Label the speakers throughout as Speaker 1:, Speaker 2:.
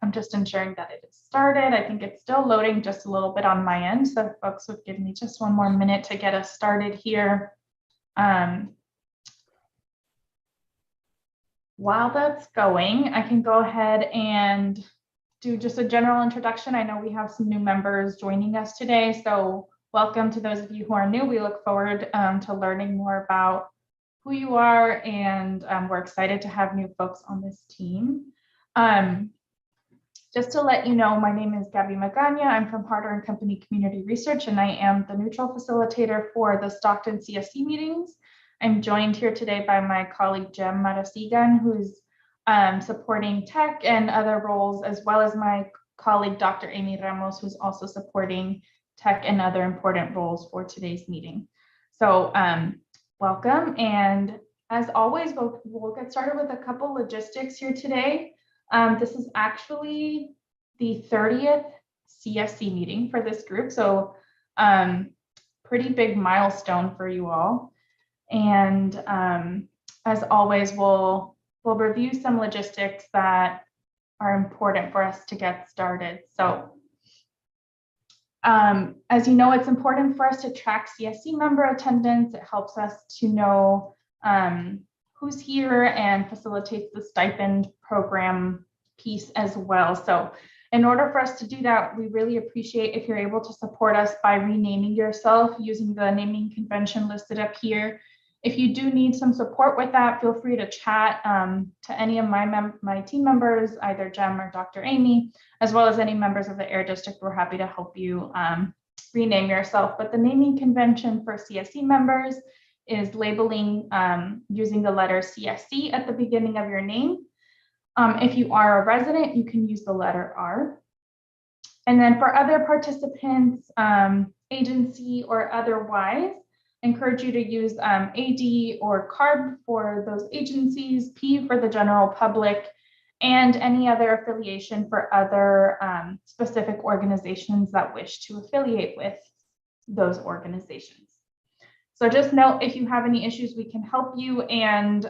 Speaker 1: I'm just ensuring that it is started. I think it's still loading just a little bit on my end, so folks would give me just one more minute to get us started here. While that's going, I can go ahead and do just a general introduction. I know we have some new members joining us today, so welcome to those of you who are new. We look forward to learning more about who you are, and we're excited to have new folks on this team. Just to let you know, my name is Gabby Magana. I'm from Harder & Company Community Research, and I am the neutral facilitator for the Stockton CSC meetings. I'm joined here today by my colleague, Jem Marasigan, who's supporting tech and other roles, as well as my colleague, Dr. Amy Ramos, who's also supporting tech and other important roles for today's meeting. So welcome. And as always, we'll get started with a couple logistics here today. This is actually the 30th CSC meeting for this group, so pretty big milestone for you all. And as always, we'll review some logistics that are important for us to get started. So as you know, it's important for us to track CSC member attendance. It helps us to know who's here and facilitates the stipend program piece as well. So in order for us to do that, we really appreciate if you're able to support us by renaming yourself using the naming convention listed up here. If you do need some support with that, feel free to chat to any of my team members, either Jem or Dr. Amy, as well as any members of the AIR District. We're happy to help you rename yourself. But the naming convention for CSC members is labeling using the letter CSC at the beginning of your name. If you are a resident, you can use the letter R. And then for other participants, agency or otherwise, I encourage you to use AD or CARB for those agencies, P for the general public, and any other affiliation for other specific organizations that wish to affiliate with those organizations. So just note, if you have any issues, we can help you. And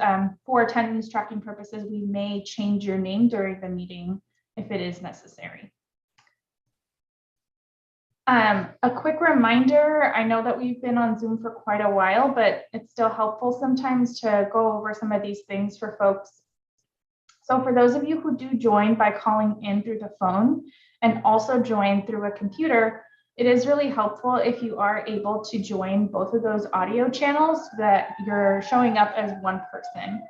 Speaker 1: for attendance tracking purposes, we may change your name during the meeting if it is necessary. A quick reminder, I know that we've been on Zoom for quite a while, but it's still helpful sometimes to go over some of these things for folks. So for those of you who do join by calling in through the phone and also join through a computer, it is really helpful if you are able to join both of those audio channels so that you're showing up as one person.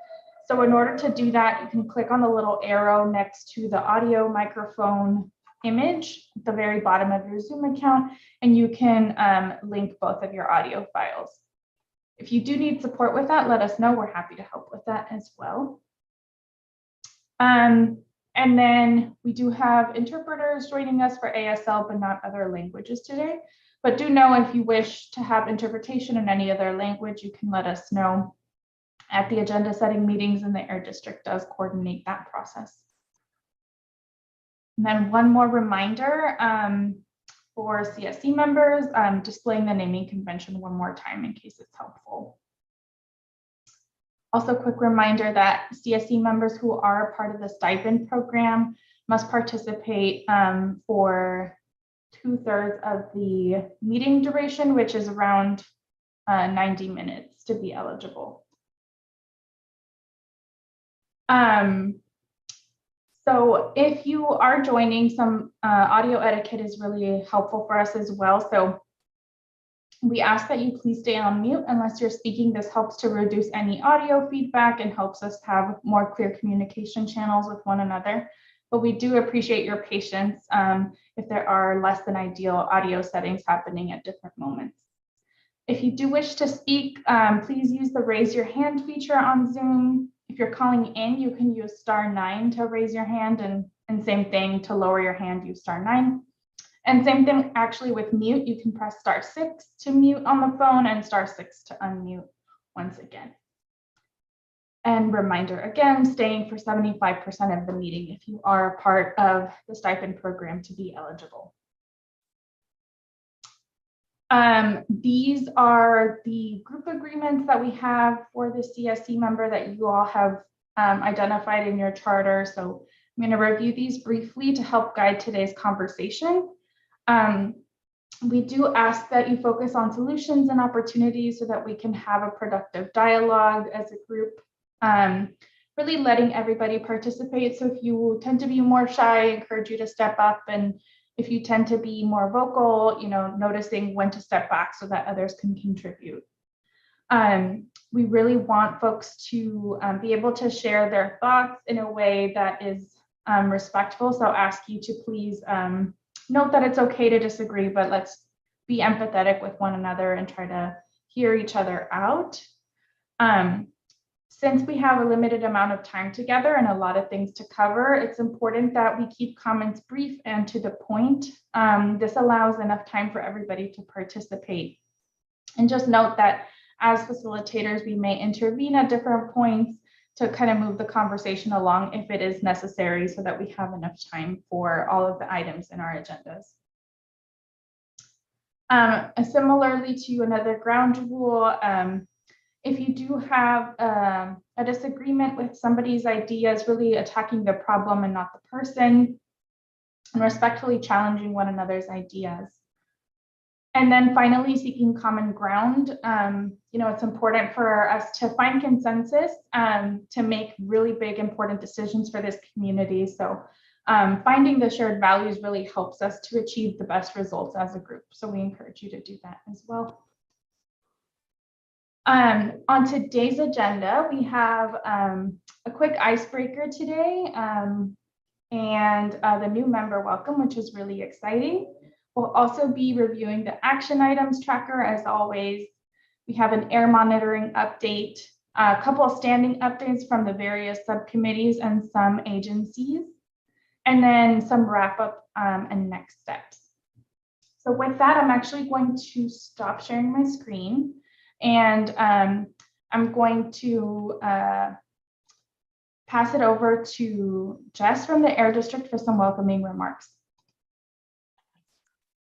Speaker 1: So in order to do that, you can click on the little arrow next to the audio microphone image at the very bottom of your Zoom account, and you can link both of your audio files. If you do need support with that, let us know. We're happy to help with that as well. And then we do have interpreters joining us for ASL, but not other languages today. But do know if you wish to have interpretation in any other language, you can let us know at the agenda setting meetings, and the AIR District does coordinate that process. And then one more reminder for CSC members, displaying the naming convention one more time in case it's helpful. Also, quick reminder that CSC members who are a part of the stipend program must participate for 2/3 of the meeting duration, which is around 90 minutes to be eligible. So if you are joining, some audio etiquette is really helpful for us as well. So we ask that you please stay on mute unless you're speaking. This helps to reduce any audio feedback and helps us have more clear communication channels with one another. But we do appreciate your patience if there are less than ideal audio settings happening at different moments. If you do wish to speak, please use the raise your hand feature on Zoom. If you're calling in, you can use *9 to raise your hand, and same thing to lower your hand, use *9. And same thing actually with mute, you can press *6 to mute on the phone and *6 to unmute once again. And reminder again, staying for 75% of the meeting if you are a part of the stipend program to be eligible. These are the group agreements that we have for the CSC member that you all have identified in your charter. So I'm going to review these briefly to help guide today's conversation. We do ask that you focus on solutions and opportunities so that we can have a productive dialogue as a group, really letting everybody participate. So if you tend to be more shy, I encourage you to step up. And if you tend to be more vocal, noticing when to step back so that others can contribute. We really want folks to be able to share their thoughts in a way that is respectful. So ask you to please note that it's okay to disagree, but let's be empathetic with one another and try to hear each other out. Since we have a limited amount of time together and a lot of things to cover, it's important that we keep comments brief and to the point. This allows enough time for everybody to participate. And just note that as facilitators, we may intervene at different points to kind of move the conversation along if it is necessary so that we have enough time for all of the items in our agendas. Similarly to another ground rule, if you do have a disagreement with somebody's ideas, really attacking the problem and not the person, and respectfully challenging one another's ideas. And then finally, seeking common ground. It's important for us to find consensus to make really big, important decisions for this community. So finding the shared values really helps us to achieve the best results as a group. So we encourage you to do that as well. On today's agenda, we have a quick icebreaker today and the new member welcome, which is really exciting. We'll also be reviewing the action items tracker as always. We have an air monitoring update, a couple of standing updates from the various subcommittees and some agencies, and then some wrap up and next steps. So with that, I'm actually going to stop sharing my screen and I'm going to pass it over to Jess from the Air District for some welcoming remarks.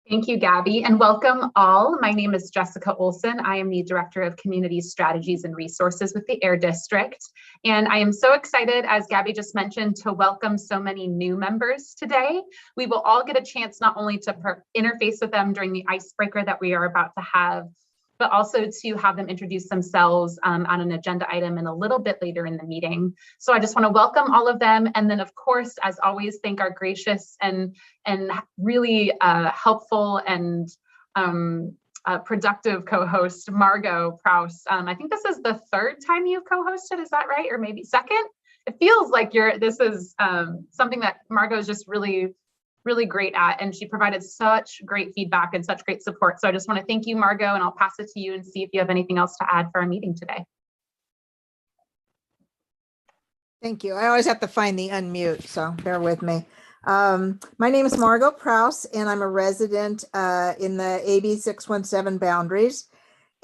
Speaker 2: Thank you, Gabby, and welcome all. My name is Jessica Olson. I am the Director of Community Strategies and Resources with the Air District. And I am so excited, as Gabby just mentioned, to welcome so many new members today. We will all get a chance not only to interface with them during the icebreaker that we are about to have, but also to have them introduce themselves on an agenda item and a little bit later in the meeting. So I just want to welcome all of them. And then of course, as always, thank our gracious and really helpful and productive co-host, Margot Prowse. I think this is the third time you've co-hosted, is that right? Or maybe second? It feels like this is something that Margot is just really great at, and she provided such great feedback and such great support. So I just want to thank you, Margot, and I'll pass it to you and see if you have anything else to add for our meeting today.
Speaker 3: Thank you. I always have to find the unmute, so bear with me. My name is Margot Prowse, and I'm a resident in the AB617 boundaries,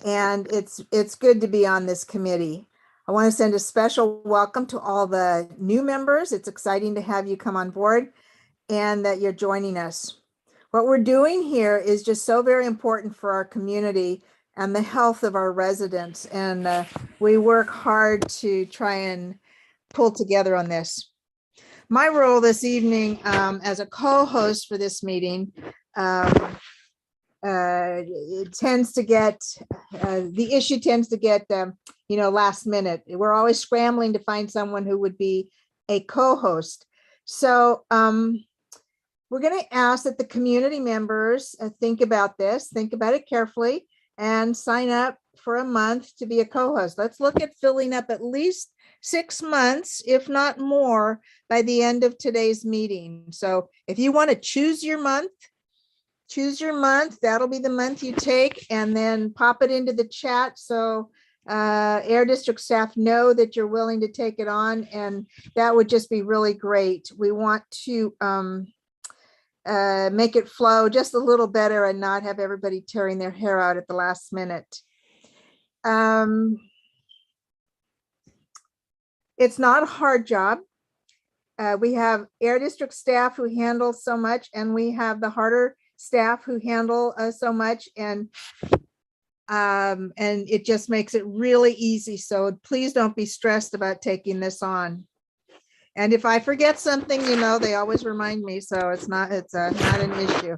Speaker 3: and it's good to be on this committee. I want to send a special welcome to all the new members. It's exciting to have you come on board and that you're joining us. What we're doing here is just so very important for our community and the health of our residents. And we work hard to try and pull together on this. My role this evening as a co-host for this meeting, it tends to get, the issue tends to get, last minute. We're always scrambling to find someone who would be a co-host. So, we're going to ask that the community members think about this, think about it carefully, and sign up for a month to be a co-host. Let's look at filling up at least 6 months, if not more, by the end of today's meeting. So if you want to choose your month, that'll be the month you take, and then pop it into the chat so Air District staff know that you're willing to take it on, and that would just be really great. We want to make it flow just a little better and not have everybody tearing their hair out at the last minute. It's not a hard job. We have Air District staff who handle so much, and we have the harder staff who handle so much, and it just makes it really easy. So please don't be stressed about taking this on. And if I forget something, they always remind me, so it's not an issue.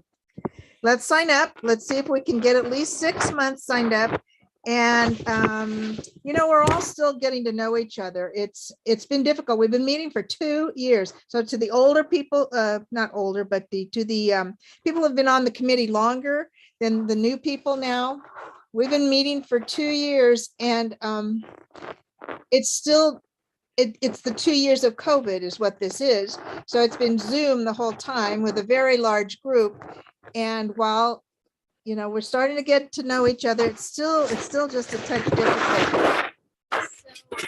Speaker 3: Let's sign up. Let's see if we can get at least 6 months signed up. And, we're all still getting to know each other. It's been difficult. We've been meeting for 2 years. So to the older people, not older, but to the people who have been on the committee longer than the new people now, we've been meeting for 2 years, and it's still, it's the 2 years of COVID is what this is. So it's been Zoom the whole time with a very large group. And while, we're starting to get to know each other, it's still just a touch difficult. So,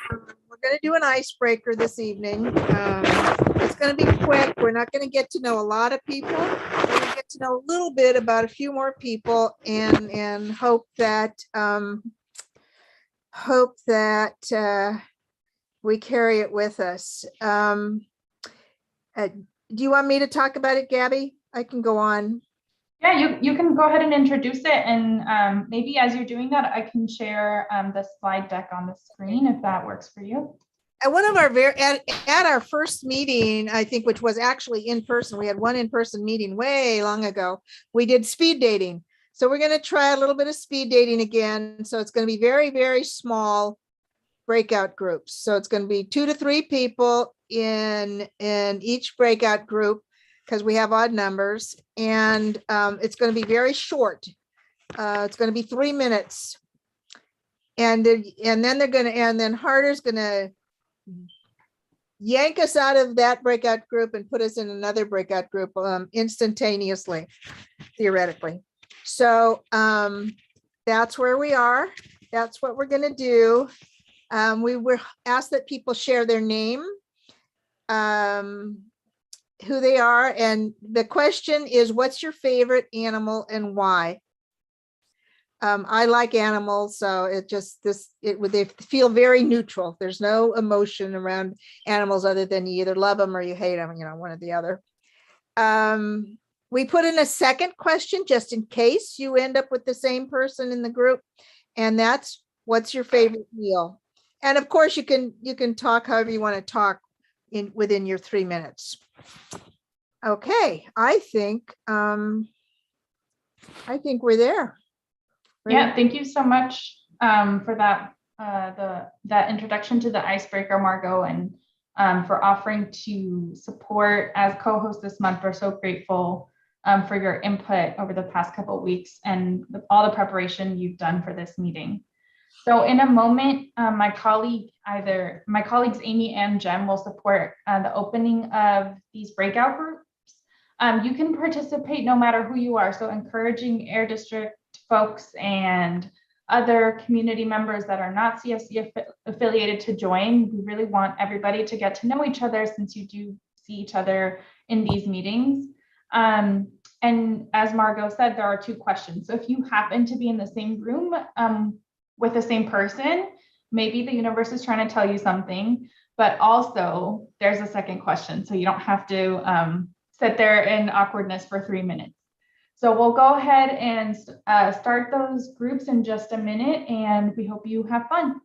Speaker 3: we're going to do an icebreaker this evening. It's going to be quick. We're not going to get to know a lot of people. We're going to get to know a little bit about a few more people, and hope that we carry it with us. Do you want me to talk about it, Gabby? I can go on.
Speaker 1: Yeah, you can go ahead and introduce it, and maybe as you're doing that, I can share the slide deck on the screen if that works for you.
Speaker 3: At one of our at our first meeting, I think, which was actually in person, we had one in-person meeting way long ago. We did speed dating. So we're going to try a little bit of speed dating again. So it's going to be very, very small breakout groups. So it's going to be 2 to 3 people in each breakout group, because we have odd numbers, and it's going to be very short. It's going to be 3 minutes, and then Harder's going to yank us out of that breakout group and put us in another breakout group instantaneously, theoretically. So that's where we are. That's what we're going to do. We were asked that people share their name, who they are, and the question is, what's your favorite animal and why? I like animals, so they feel very neutral. There's no emotion around animals other than you either love them or you hate them, one or the other. We put in a second question just in case you end up with the same person in the group, and that's, what's your favorite meal? And of course you can talk however you want to talk within your 3 minutes. Okay, I think we're there. Right?
Speaker 1: Yeah, thank you so much for that that introduction to the icebreaker, Margot, and for offering to support as co-host this month. We're so grateful for your input over the past couple of weeks and all the preparation you've done for this meeting. So in a moment, my colleagues Amy and Jem will support the opening of these breakout groups. You can participate no matter who you are. So encouraging Air District folks and other community members that are not CSC affiliated to join. We really want everybody to get to know each other, since you do see each other in these meetings. And as Margot said, there are 2 questions. So if you happen to be in the same room with the same person, maybe the universe is trying to tell you something, but also there's a second question. So you don't have to sit there in awkwardness for 3 minutes. So we'll go ahead and start those groups in just a minute, and we hope you have fun.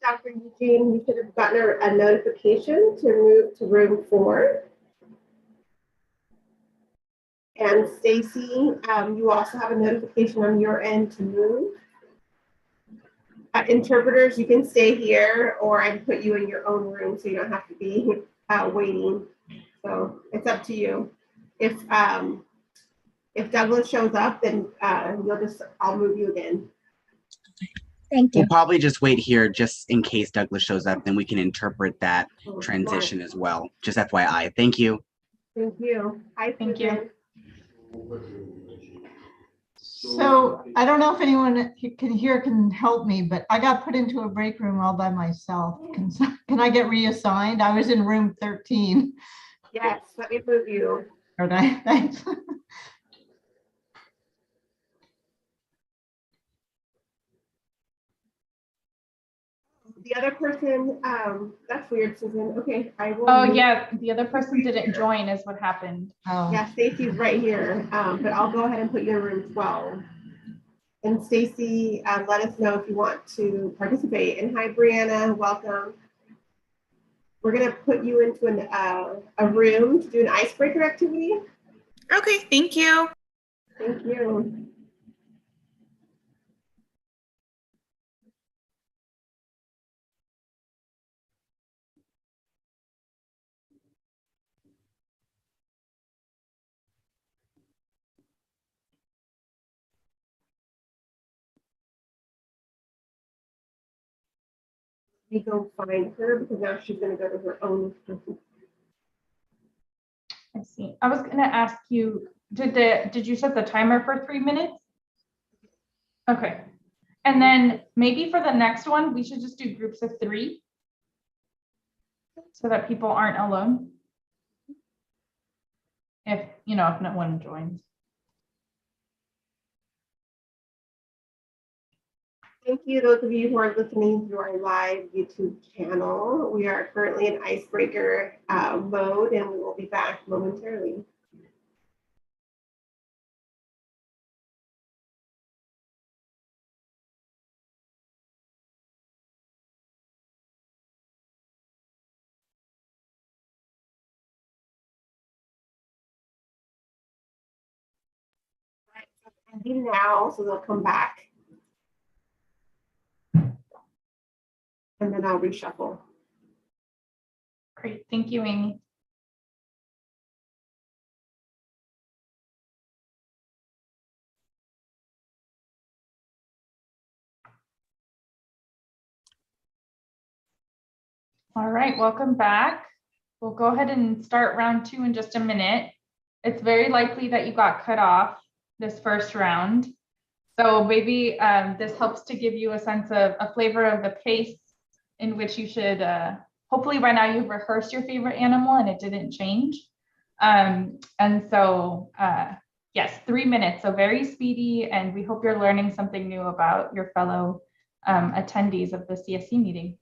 Speaker 4: Dr. Eugene, you should have gotten a notification to move to room 4. And Stacy, you also have a notification on your end to move. Interpreters, you can stay here, or I can put you in your own room so you don't have to be waiting. So it's up to you. If Douglas shows up, then I'll move you again.
Speaker 5: Thank you. We'll probably just wait here just in case Douglas shows up, then we can interpret that transition as well. Just FYI. Thank you.
Speaker 4: Thank you.
Speaker 1: Thank you.
Speaker 6: So I don't know if anyone can help me, but I got put into a break room all by myself. Can I get reassigned? I was in room 13.
Speaker 4: Yes, let me move you.
Speaker 6: Okay, thanks.
Speaker 4: The other person, that's weird, Susan. Okay, I will.
Speaker 1: Oh yeah, the other person didn't join is what happened.
Speaker 6: Oh,
Speaker 4: Yeah, Stacy's right here, but I'll go ahead and put you in room 12. And Stacy, let us know if you want to participate. And hi, Brianna, welcome. We're gonna put you into a room to do an icebreaker activity.
Speaker 7: Okay, thank you.
Speaker 4: Thank you. We go find her because now she's gonna go to her own.
Speaker 1: I see. I was gonna ask you, did you set the timer for 3 minutes? Okay. And then maybe for the next one, we should just do groups of 3 so that people aren't alone. If no one joins.
Speaker 4: Thank you, those of you who are listening to our live YouTube channel. We are currently in icebreaker mode, and we will be back momentarily. Ending now, so they'll come back. And then I'll reshuffle.
Speaker 1: Great, thank you, Amy. All right, welcome back. We'll go ahead and start round 2 in just a minute. It's very likely that you got cut off this first round. So maybe this helps to give you a sense of a flavor of the pace in which you should, hopefully by now you've rehearsed your favorite animal and it didn't change. And so yes, 3 minutes, so very speedy, and we hope you're learning something new about your fellow attendees of the CSC meeting.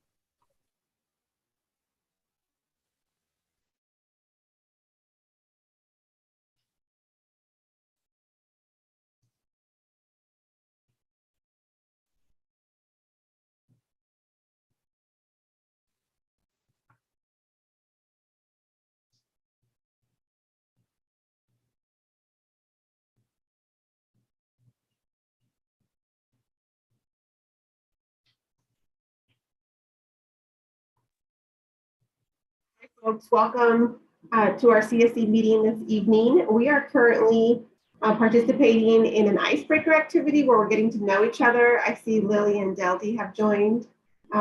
Speaker 4: Folks, welcome to our CSC meeting this evening. We are currently participating in an icebreaker activity where we're getting to know each other. I see Lily and Delty have joined.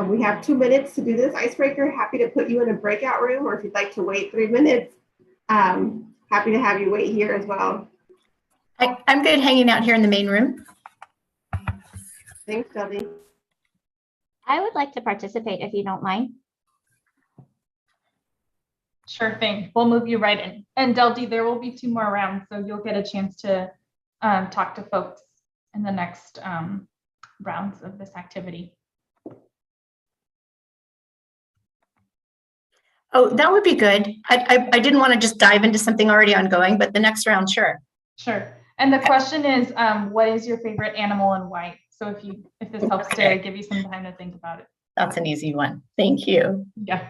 Speaker 4: We have 2 minutes to do this icebreaker. Happy to put you in a breakout room, or if you'd like to wait 3 minutes, happy to have you wait here as well.
Speaker 7: I'm good hanging out here in the main room.
Speaker 4: Thanks, Delty.
Speaker 8: I would like to participate if you don't mind.
Speaker 1: Sure thing. We'll move you right in. And Delty, there will be 2 more rounds, so you'll get a chance to talk to folks in the next rounds of this activity.
Speaker 7: Oh, that would be good. I didn't want to just dive into something already ongoing, but the next round, sure.
Speaker 1: Sure. And the question is, what is your favorite animal and why? So if this helps to give you some time to think about it.
Speaker 7: That's an easy one. Thank you.
Speaker 1: Yeah.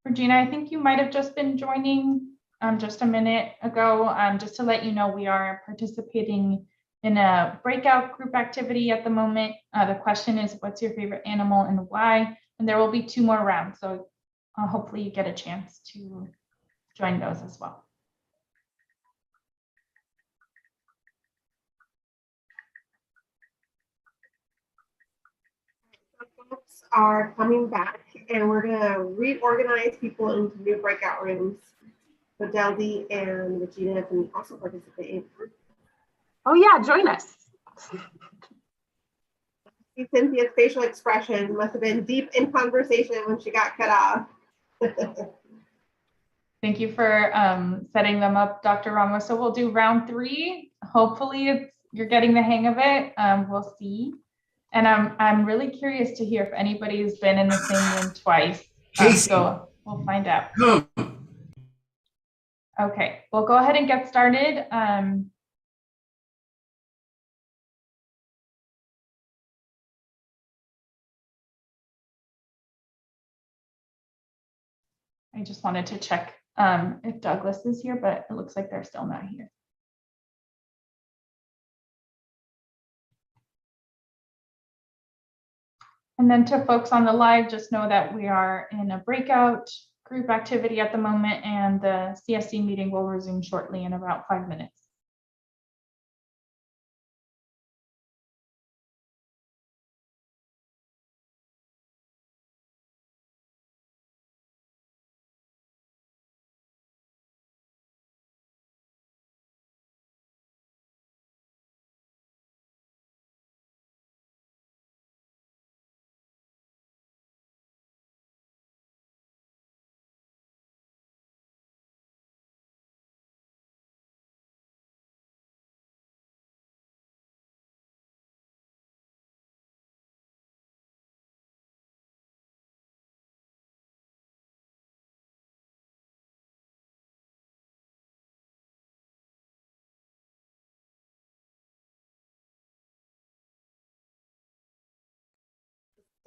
Speaker 1: Regina, I think you might have just been joining just a minute ago. Just to let you know, we are participating in a breakout group activity at the moment. The question is, what's your favorite animal and why? And there will be 2 more rounds. So hopefully you get a chance to join those as well.
Speaker 4: Folks are coming back and we're going to reorganize people into new breakout rooms. So Deldy and Regina can also participate.
Speaker 2: Oh yeah, join us.
Speaker 4: Cynthia's facial expression must have been deep in conversation when she got cut off.
Speaker 1: Thank you for setting them up, Dr. Ramos. So we'll do round 3. Hopefully you're getting the hang of it. We'll see. And I'm really curious to hear if anybody's been in the same room twice. So we'll find out. Okay, we'll go ahead and get started. I just wanted to check if Douglas is here, but it looks like they're still not here. And then to folks on the live, just know that we are in a breakout group activity at the moment, and the CSC meeting will resume shortly in about 5 minutes.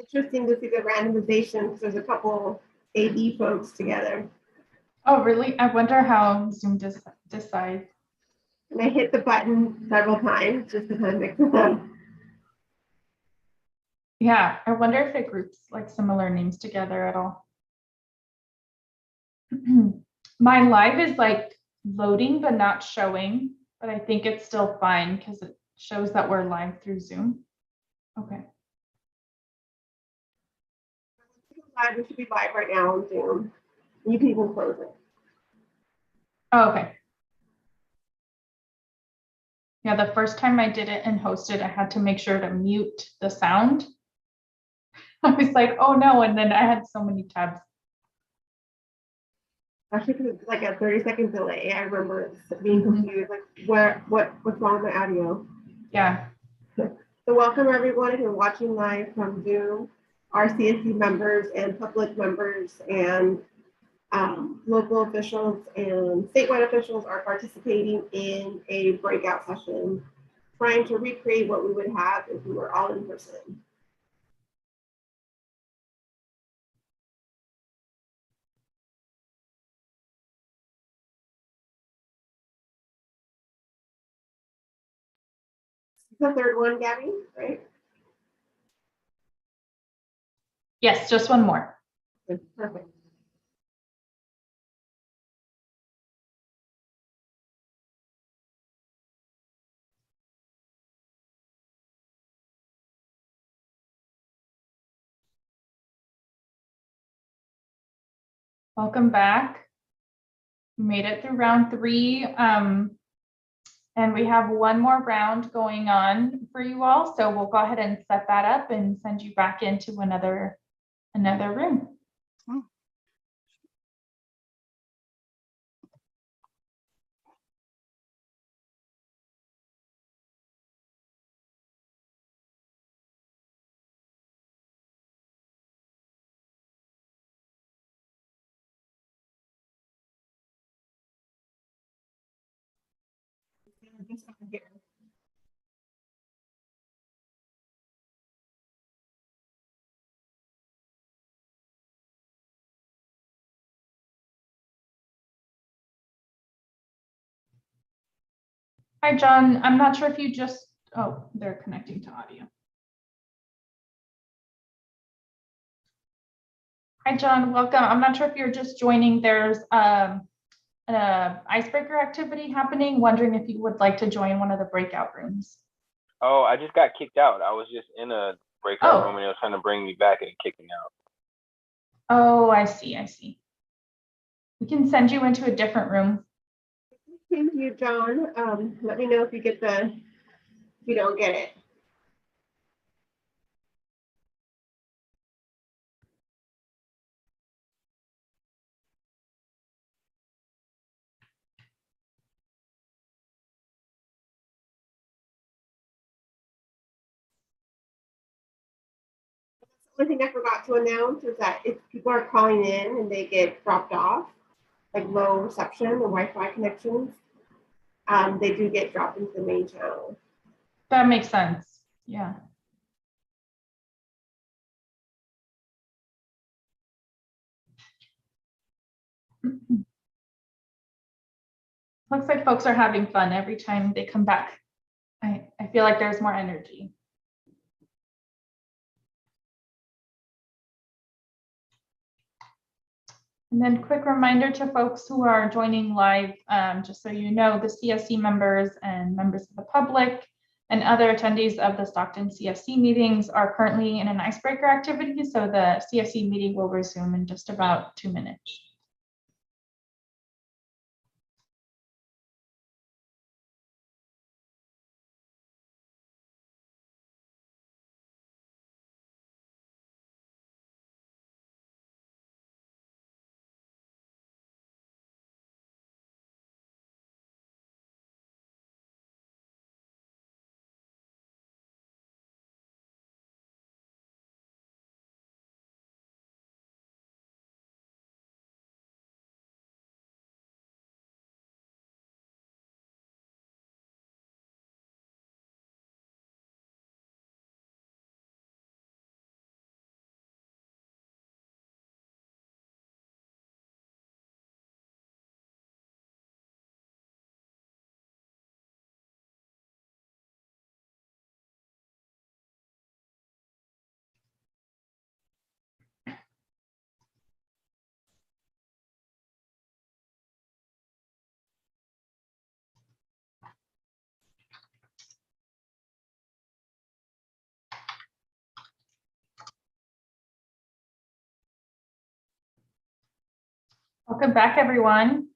Speaker 4: Interesting to see the randomization because there's a couple AD folks together.
Speaker 1: Oh, really? I wonder how Zoom decides.
Speaker 4: And I hit the button several times just to kind of mix it up.
Speaker 1: Yeah, I wonder if it groups like similar names together at all. My live is like loading but not showing, but I think it's still fine because it shows that we're live through Zoom. Okay.
Speaker 4: We should be live right now on Zoom. You can even close it.
Speaker 1: Oh, okay. Yeah, the first time I did it and hosted, I had to make sure to mute the sound. I was like, oh no, and then I had so many tabs.
Speaker 4: Actually, because it's like a 30-second delay. I remember being confused, like what's wrong with my audio?
Speaker 1: Yeah.
Speaker 4: So welcome everyone if you're watching live from Zoom. Our CSC members and public members and local officials and statewide officials are participating in a breakout session, trying to recreate what we would have if we were all in person. The third one, Gabby, right?
Speaker 1: Yes, just one more.
Speaker 4: Perfect.
Speaker 1: Welcome back. We made it through round 3. And we have one more round going on for you all. So we'll go ahead and set that up and send you back into another room.
Speaker 4: Here.
Speaker 1: Hi, John. I'm not sure if you just, oh, they're connecting to audio. Hi, John. Welcome. I'm not sure if you're just joining. There's an icebreaker activity happening. Wondering if you would like to join one of the breakout rooms.
Speaker 9: Oh, I just got kicked out. I was just in a breakout room and they were trying to bring me back and kick me out.
Speaker 1: Oh, I see. I see. We can send you into a different room.
Speaker 4: Thank you, John. Let me know if you get if you don't get it. The only thing I forgot to announce is that if people are calling in and they get dropped off, like low reception or Wi-Fi connections, they do get dropped into the main channel.
Speaker 1: That makes sense. Yeah. Looks like folks are having fun every time they come back. I feel like there's more energy. And then quick reminder to folks who are joining live, just so you know, the CSC members and members of the public and other attendees of the Stockton CSC meetings are currently in an icebreaker activity. So the CSC meeting will resume in just about 2 minutes. Welcome back, everyone.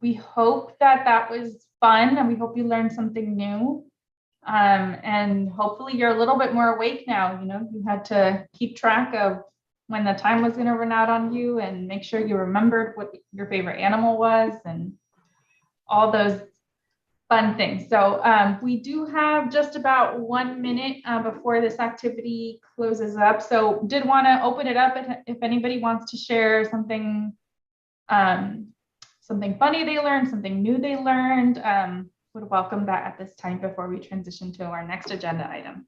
Speaker 1: We hope that that was fun and we hope you learned something new. And hopefully you're a little bit more awake now. You know, you had to keep track of when the time was going to run out on you and make sure you remembered what your favorite animal was and all those fun things. So we do have just about 1 minute before this activity closes up. So did want to open it up if anybody wants to share something, something funny they learned, something new they learned. Would welcome that at this time before we transition to our next agenda item.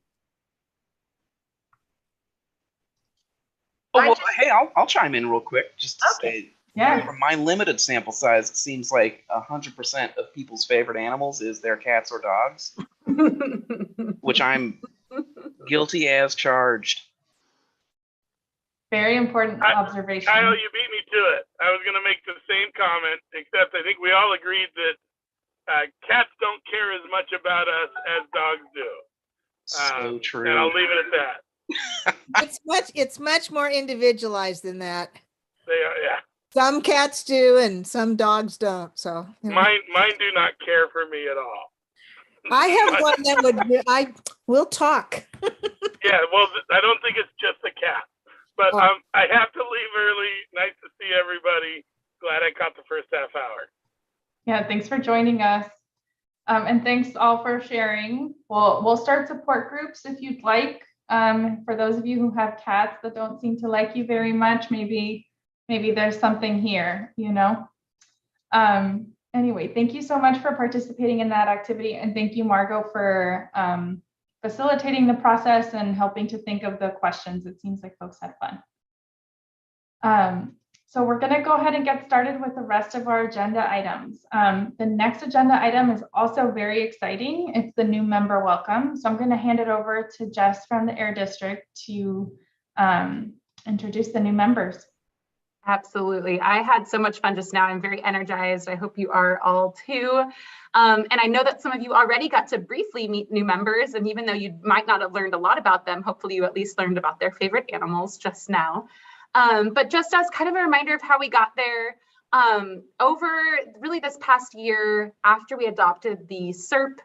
Speaker 10: Oh, well, hey, I'll chime in real quick just to say,
Speaker 1: yeah,
Speaker 10: from my limited sample size, it seems like 100% of people's favorite animals is their cats or dogs, which I'm guilty as charged.
Speaker 1: Very important observation.
Speaker 11: Kyle, you beat me to it. I was going to make the same comment, except I think we all agreed that cats don't care as much about us as dogs do.
Speaker 10: So true.
Speaker 11: And I'll leave it at that.
Speaker 3: It's much more individualized than that.
Speaker 11: They are, yeah.
Speaker 3: Some cats do and some dogs don't. So you know.
Speaker 11: Mine do not care for me at all.
Speaker 3: I have one that would. We'll talk.
Speaker 11: Yeah, well, I don't think it's just a cat, but I have to leave early. Nice to see everybody. Glad I caught the first half hour.
Speaker 1: Yeah, thanks for joining us. And thanks all for sharing. We'll start support groups if you'd like. For those of you who have cats that don't seem to like you very much, maybe there's something here, you know. Anyway, thank you so much for participating in that activity. And thank you, Margot, for facilitating the process and helping to think of the questions. It seems like folks had fun. So we're going to go ahead and get started with the rest of our agenda items. The next agenda item is also very exciting. It's the new member welcome. So I'm going to hand it over to Jess from the Air District to introduce the new members.
Speaker 2: Absolutely. I had so much fun just now. I'm very energized. I hope you are all too. And I know that some of you already got to briefly meet new members. And even though you might not have learned a lot about them, hopefully you at least learned about their favorite animals just now. But just as kind of a reminder of how we got there, over really this past year after we adopted the SERP,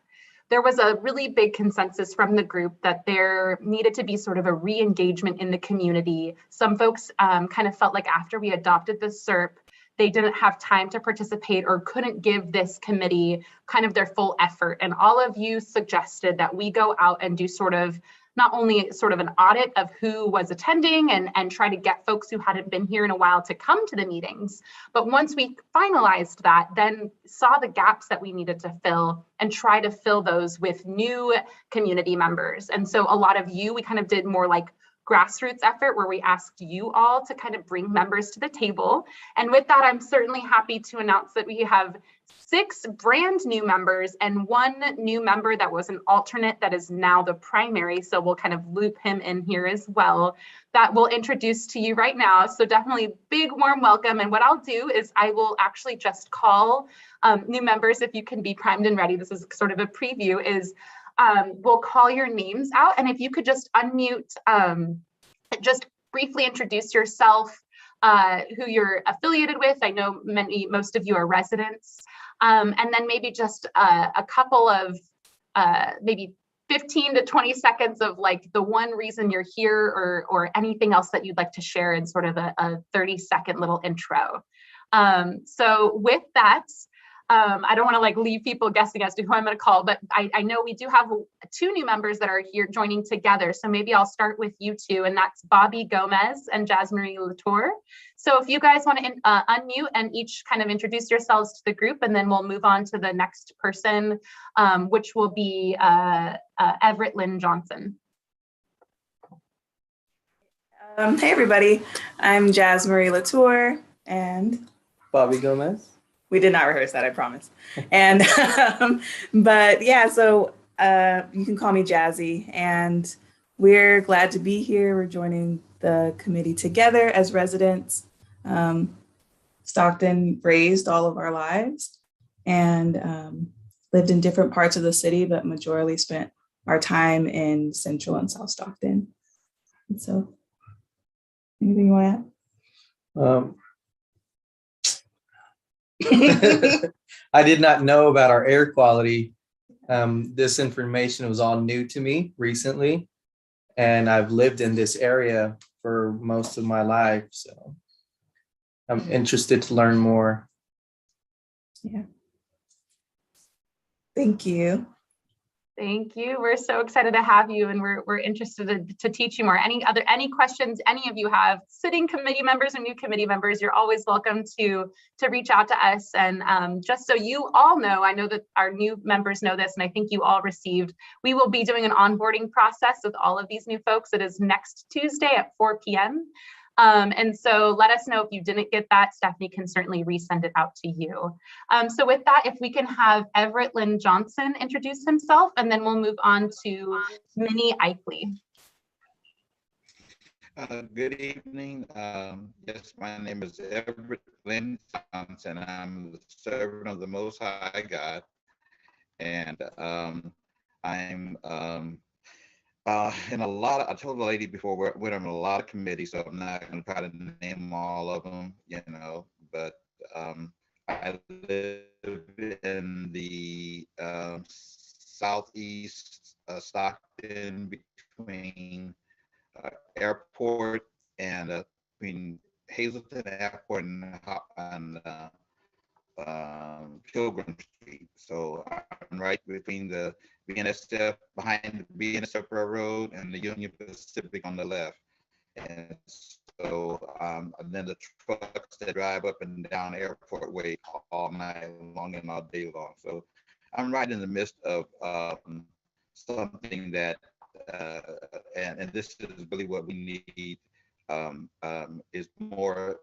Speaker 2: there was a really big consensus from the group that there needed to be sort of a re-engagement in the community. Some folks kind of felt like after we adopted the SERP, they didn't have time to participate or couldn't give this committee kind of their full effort. And all of you suggested that we go out and do sort of not only sort of an audit of who was attending and try to get folks who hadn't been here in a while to come to the meetings. But once we finalized that, then saw the gaps that we needed to fill and try to fill those with new community members. And so a lot of you, we kind of did more like grassroots effort where we asked you all to kind of bring members to the table. And with that, I'm certainly happy to announce that we have 6 brand new members and 1 new member that was an alternate that is now the primary. So we'll kind of loop him in here as well, that we'll introduce to you right now. So definitely big warm welcome. And what I'll do is I will actually just call new members, if you can be primed and ready. This is sort of a preview, is we'll call your names out. And if you could just unmute, just briefly introduce yourself, who you're affiliated with. I know most of you are residents. And then maybe just a couple of maybe 15 to 20 seconds of like the one reason you're here or anything else that you'd like to share in sort of a 30-second little intro. So with that, I don't want to like leave people guessing as to who I'm going to call, but I know we do have 2 new members that are here joining together. So maybe I'll start with you 2, and that's Bobby Gomez and Jasmarie Latour. So if you guys want to unmute and each kind of introduce yourselves to the group, and then we'll move on to the next person, which will be Everett Lynn Johnson.
Speaker 12: Hey everybody, I'm Jasmarie Latour and
Speaker 13: Bobby Gomez.
Speaker 12: We did not rehearse that, I promise. And but yeah, so you can call me Jazzy, and we're glad to be here. We're joining the committee together as residents. Stockton raised all of our lives and lived in different parts of the city, but majorly spent our time in Central and South Stockton. And so, anything you want to add?
Speaker 13: I did not know about our air quality. This information was all new to me recently, and I've lived in this area for most of my life, so I'm interested to learn more.
Speaker 12: Yeah. Thank you.
Speaker 2: Thank you. We're so excited to have you, and we're interested to teach you more. Any questions any of you have, sitting committee members or new committee members, you're always welcome to reach out to us. And just so you all know, I know that our new members know this, and I think you all received, we will be doing an onboarding process with all of these new folks. It is next Tuesday at 4 p.m. And so let us know if you didn't get that. Stephanie can certainly resend it out to you. So with that, if we can have Everett Lynn Johnson introduce himself, and then we'll move on to Connie Ikeley.
Speaker 14: Good evening. Yes, my name is Everett Lynn Johnson. I'm the servant of the Most High God, and I'm in a lot of, I told the lady before, we're in a lot of committees, so I'm not going to try to name all of them, you know, but I live in the southeast Stockton, between airport and between Hazleton Airport and Pilgrim Street. So I'm right between the BNSF, behind the BNSF Railroad, and the Union Pacific on the left. And so and then the trucks that drive up and down Airport Way all night long and all day long. So I'm right in the midst of something that, and this is really what we need, is more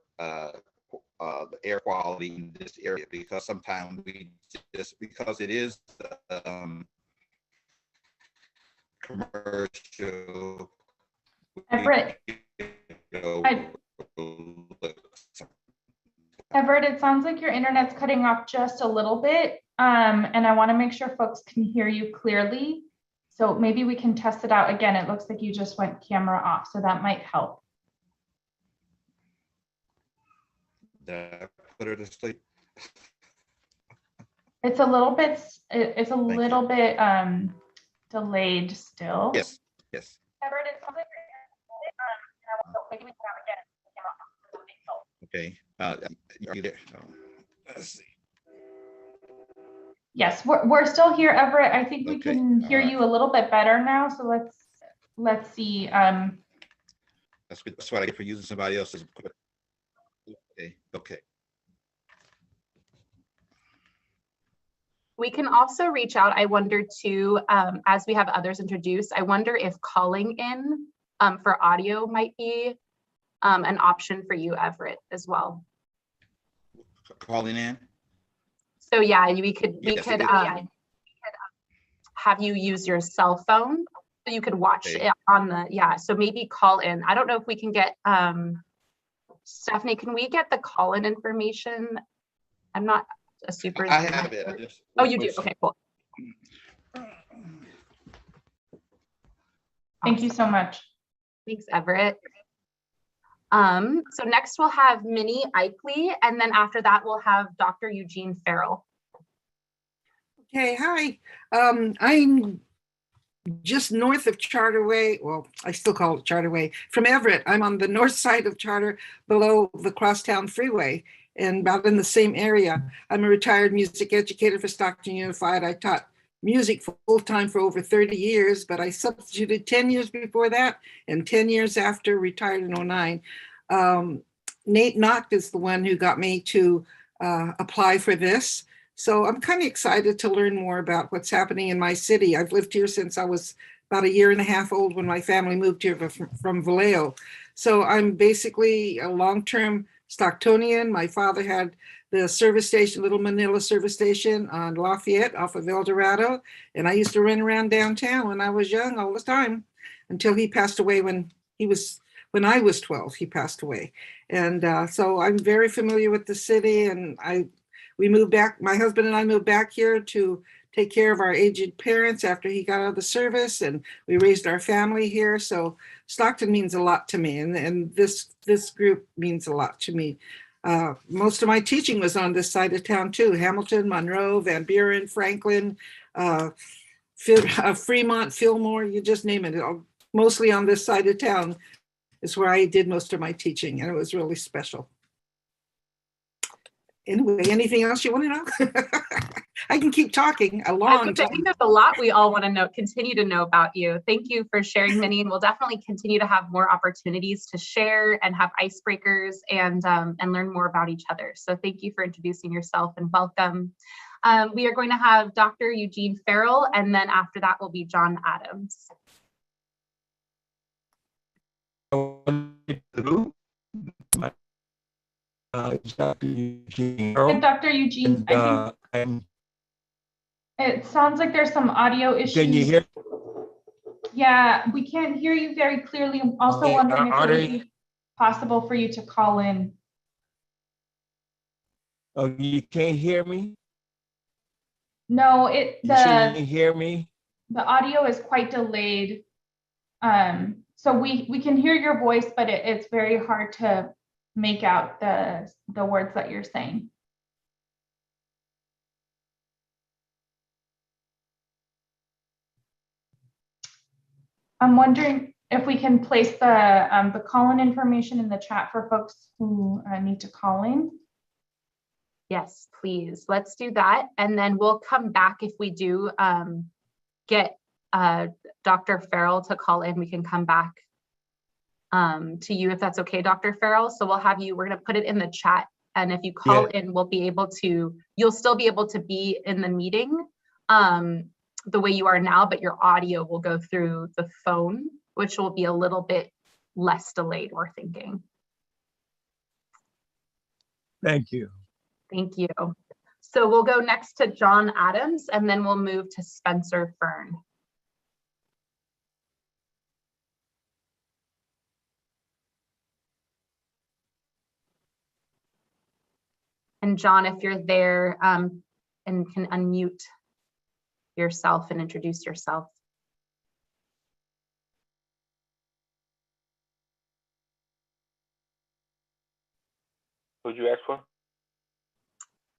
Speaker 14: the air quality in this area, because sometimes because it is commercial.
Speaker 1: Everett, Everett, it sounds like your internet's cutting off just a little bit, and I want to make sure folks can hear you clearly. So maybe we can test it out again. It looks like you just went camera off, so that might help.
Speaker 14: Did I put her to sleep?
Speaker 1: It's a little bit. It's a little bit delayed still.
Speaker 14: Yes. Yes.
Speaker 1: Everett, it sounds like maybe we can
Speaker 14: Okay. Are you there? Let's see.
Speaker 1: Yes, we're still here, Everett. I think we can hear you a little bit better now. So let's see.
Speaker 14: That's what I get for using somebody else's. Okay. Okay.
Speaker 2: We can also reach out. I wonder too, as we have others introduced, I wonder if calling in for audio might be an option for you, Everett, as well.
Speaker 14: Calling in?
Speaker 2: So yeah, we could have you use your cell phone so you could watch it on the, so maybe call in. I don't know if we can get, Stephanie, can we get the call-in information? I'm not a super.
Speaker 14: I have it.
Speaker 2: Oh, you do? Okay, cool.
Speaker 1: Thank you so much.
Speaker 2: Thanks, Everett. So next we'll have Connie Ikeley, and then after that we'll have Dr. Eugene Farrell.
Speaker 15: Okay, hi. I'm just north of Charterway. Well, I still call it Charterway. From Everett, I'm on the north side of Charter, below the Crosstown Freeway, and about in the same area. I'm a retired music educator for Stockton Unified. I taught music full-time for over 30 years, but I substituted 10 years before that and 10 years after, retired in 2009. Nate Nocht is the one who got me to apply for this. So I'm kind of excited to learn more about what's happening in my city. I've lived here since I was about 1.5 years old when my family moved here from Vallejo. So I'm basically a long-term Stocktonian. My father had the service station, Little Manila service station on Lafayette off of El Dorado. And I used to run around downtown when I was young all the time until he passed away when I was 12, he passed away. And so I'm very familiar with the city, and we moved back, my husband and I moved back here to take care of our aged parents after he got out of the service, and we raised our family here. So Stockton means a lot to me, and this group means a lot to me. Most of my teaching was on this side of town too: Hamilton, Monroe, Van Buren, Franklin, Fremont, Fillmore, you just name it. Mostly on this side of town is where I did most of my teaching, and it was really special. Anyway, anything else you want to know? I can keep talking a long time.
Speaker 2: I think there's a lot we all want to know, continue to know about you. Thank you for sharing, Connie, and we'll definitely continue to have more opportunities to share and have icebreakers and learn more about each other. So thank you for introducing yourself and welcome. We are going to have Dr. Eugene Farrell, and then after that will be John Adams.
Speaker 16: Dr. Eugene.
Speaker 1: And Dr. Eugene, it sounds like there's some audio issues.
Speaker 16: Can you hear?
Speaker 1: Yeah, we can't hear you very clearly. I'm also wondering if it would be possible for you to call in.
Speaker 16: Oh, you can't hear me?
Speaker 1: No,
Speaker 16: You can hear me?
Speaker 1: The audio is quite delayed. So we can hear your voice, but it's very hard to make out the words that you're saying. I'm wondering if we can place the call-in information in the chat for folks who need to call in.
Speaker 2: Yes, please. Let's do that. And then we'll come back if we do get Dr. Farrell to call in. We can come back to you if that's okay, Dr. Farrell. So we'll have you, we're going to put it in the chat. And if you call in, we'll be able to, you'll still be able to be in the meeting the way you are now, but your audio will go through the phone, which will be a little bit less delayed, we're thinking.
Speaker 16: Thank you.
Speaker 2: Thank you. So we'll go next to John Adams, and then we'll move to Spencer Fern. And John, if you're there and can unmute yourself and introduce yourself.
Speaker 9: Who'd you ask for?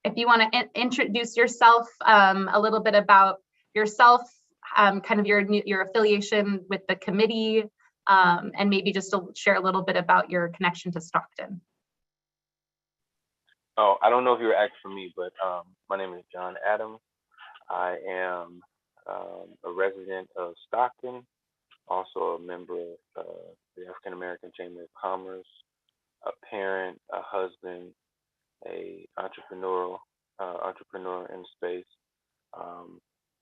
Speaker 2: If you want to introduce yourself, a little bit about yourself, kind of your affiliation with the committee, and maybe just to share a little bit about your connection to Stockton.
Speaker 9: Oh, I don't know if you were asking me, but my name is John Adams. I am a resident of Stockton, also a member of the African American Chamber of Commerce, a parent, a husband, a entrepreneur in space,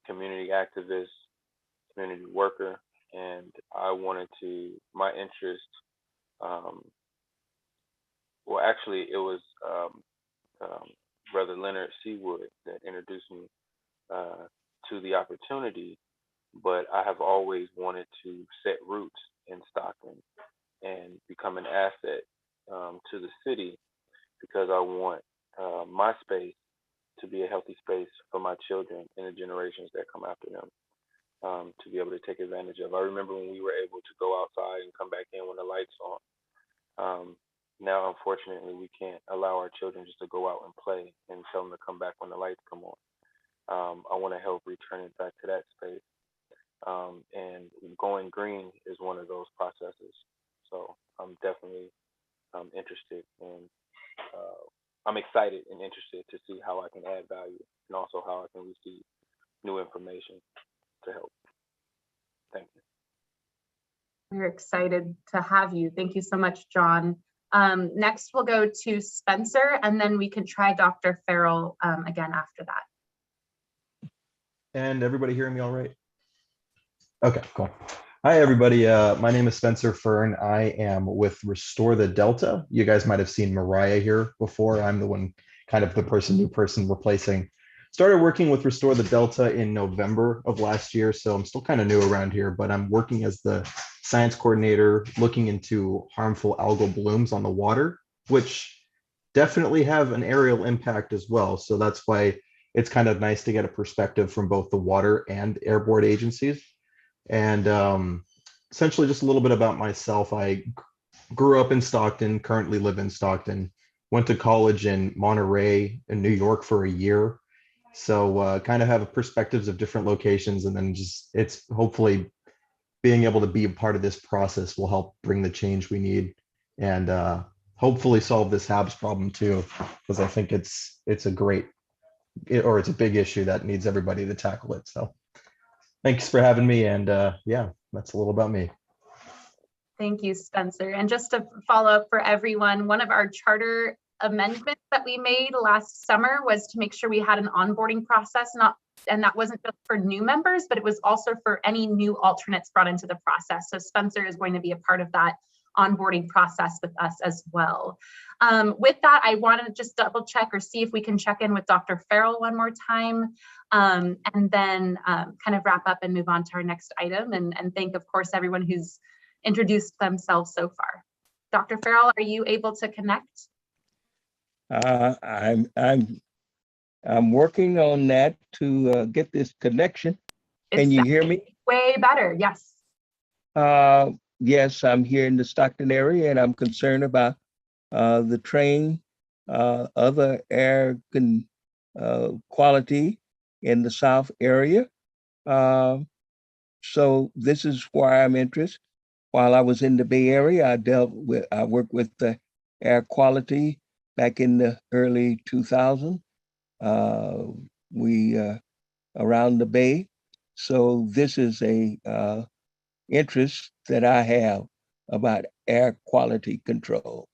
Speaker 9: community activist, community worker, and I wanted to, my interest, well, actually, it was Brother Leonard Seawood that introduced me to the opportunity, but I have always wanted to set roots in Stockton and become an asset to the city, because I want my space to be a healthy space for my children and the generations that come after them to be able to take advantage of. I remember when we were able to go outside and come back in when the lights on. Now, unfortunately, we can't allow our children just to go out and play and tell them to come back when the lights come on. I want to help return it back to that space. And going green is one of those processes. So I'm definitely interested, and I'm excited and interested to see how I can add value and also how I can receive new information to help. Thank you.
Speaker 2: We're excited to have you. Thank you so much, John. Next, we'll go to Spencer, and then we can try Dr. Farrell again after that.
Speaker 17: And everybody hearing me all right? Okay, cool. Hi, everybody. My name is Spencer Fern. I am with Restore the Delta. You guys might have seen Mariah here before. I'm the one, kind of the new person replacing. Started working with Restore the Delta in November of last year, so I'm still kind of new around here, but I'm working as the science coordinator looking into harmful algal blooms on the water, which definitely have an aerial impact as well. So that's why it's kind of nice to get a perspective from both the water and airborne agencies. And essentially just a little bit about myself. I grew up in Stockton, currently live in Stockton, went to college in Monterey in New York for a year. So kind of have perspectives of different locations, and then just it's hopefully being able to be a part of this process will help bring the change we need, and hopefully solve this HABs problem too, because I think it's a big issue that needs everybody to tackle it. So thanks for having me, and yeah, that's a little about me.
Speaker 2: Thank you, Spencer. And just to follow up for everyone, one of our charter amendments that we made last summer was to make sure we had an onboarding process, and that wasn't just for new members, but it was also for any new alternates brought into the process. So Spencer is going to be a part of that onboarding process with us as well. With that, I want to just double check or see if we can check in with Dr. Farrell one more time, and then kind of wrap up and move on to our next item, and thank, of course, everyone who's introduced themselves so far. Dr. Farrell, are you able to connect?
Speaker 16: I'm working on that to get this connection. Can you hear me?
Speaker 2: Way better, yes.
Speaker 16: Yes, I'm here in the Stockton area, and I'm concerned about the train, other air quality in the South area. So this is why I'm interested. While I was in the Bay Area, I worked with the air quality back in the early 2000s. Around the Bay. So this is a interest that I have about air quality control.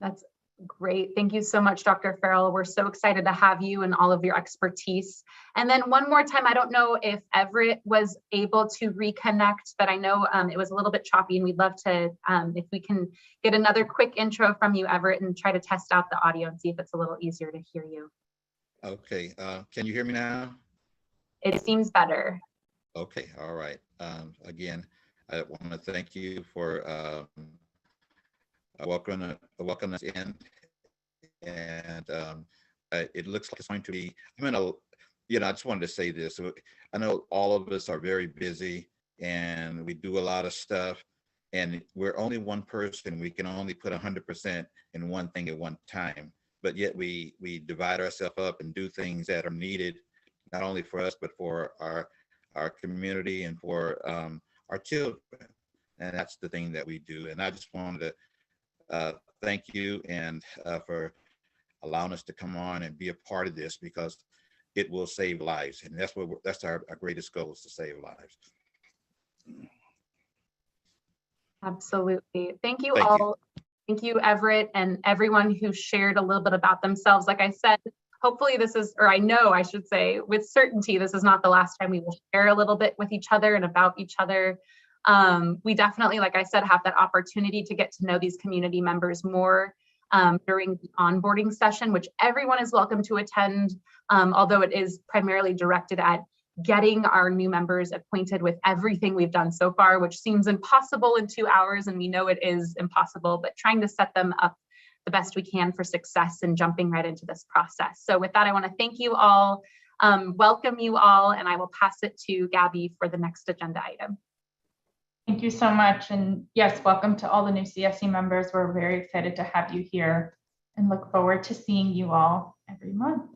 Speaker 2: That's Great. Thank you so much, Dr. Farrell. We're so excited to have you and all of your expertise. And then one more time, I don't know if Everett was able to reconnect, but I know it was a little bit choppy, and we'd love to, if we can get another quick intro from you, Everett, and try to test out the audio and see if it's a little easier to hear you.
Speaker 14: Okay, can you hear me now?
Speaker 2: It seems better.
Speaker 14: Okay, all right. Again, I want to thank you for welcoming us in, and it looks like it's going to be. I just wanted to say this. I know all of us are very busy, and we do a lot of stuff, and we're only one person. We can only put 100% in one thing at one time, but yet we divide ourselves up and do things that are needed, not only for us but for our community and for our children, and that's the thing that we do. And I just wanted to thank you and for allowing us to come on and be a part of this, because it will save lives, and that's our greatest goal, is to save lives.
Speaker 2: Absolutely. Thank you all. Thank you, Everett, and everyone who shared a little bit about themselves. Like I said, hopefully this is, or I know I should say with certainty, this is not the last time we will share a little bit with each other and about each other. We definitely, like I said, have that opportunity to get to know these community members more during the onboarding session, which everyone is welcome to attend, although it is primarily directed at getting our new members acquainted with everything we've done so far, which seems impossible in 2 hours, and we know it is impossible, but trying to set them up the best we can for success and jumping right into this process. So with that, I want to thank you all, welcome you all, and I will pass it to Gabby for the next agenda item.
Speaker 1: Thank you so much. And yes, welcome to all the new CSC members. We're very excited to have you here and look forward to seeing you all every month.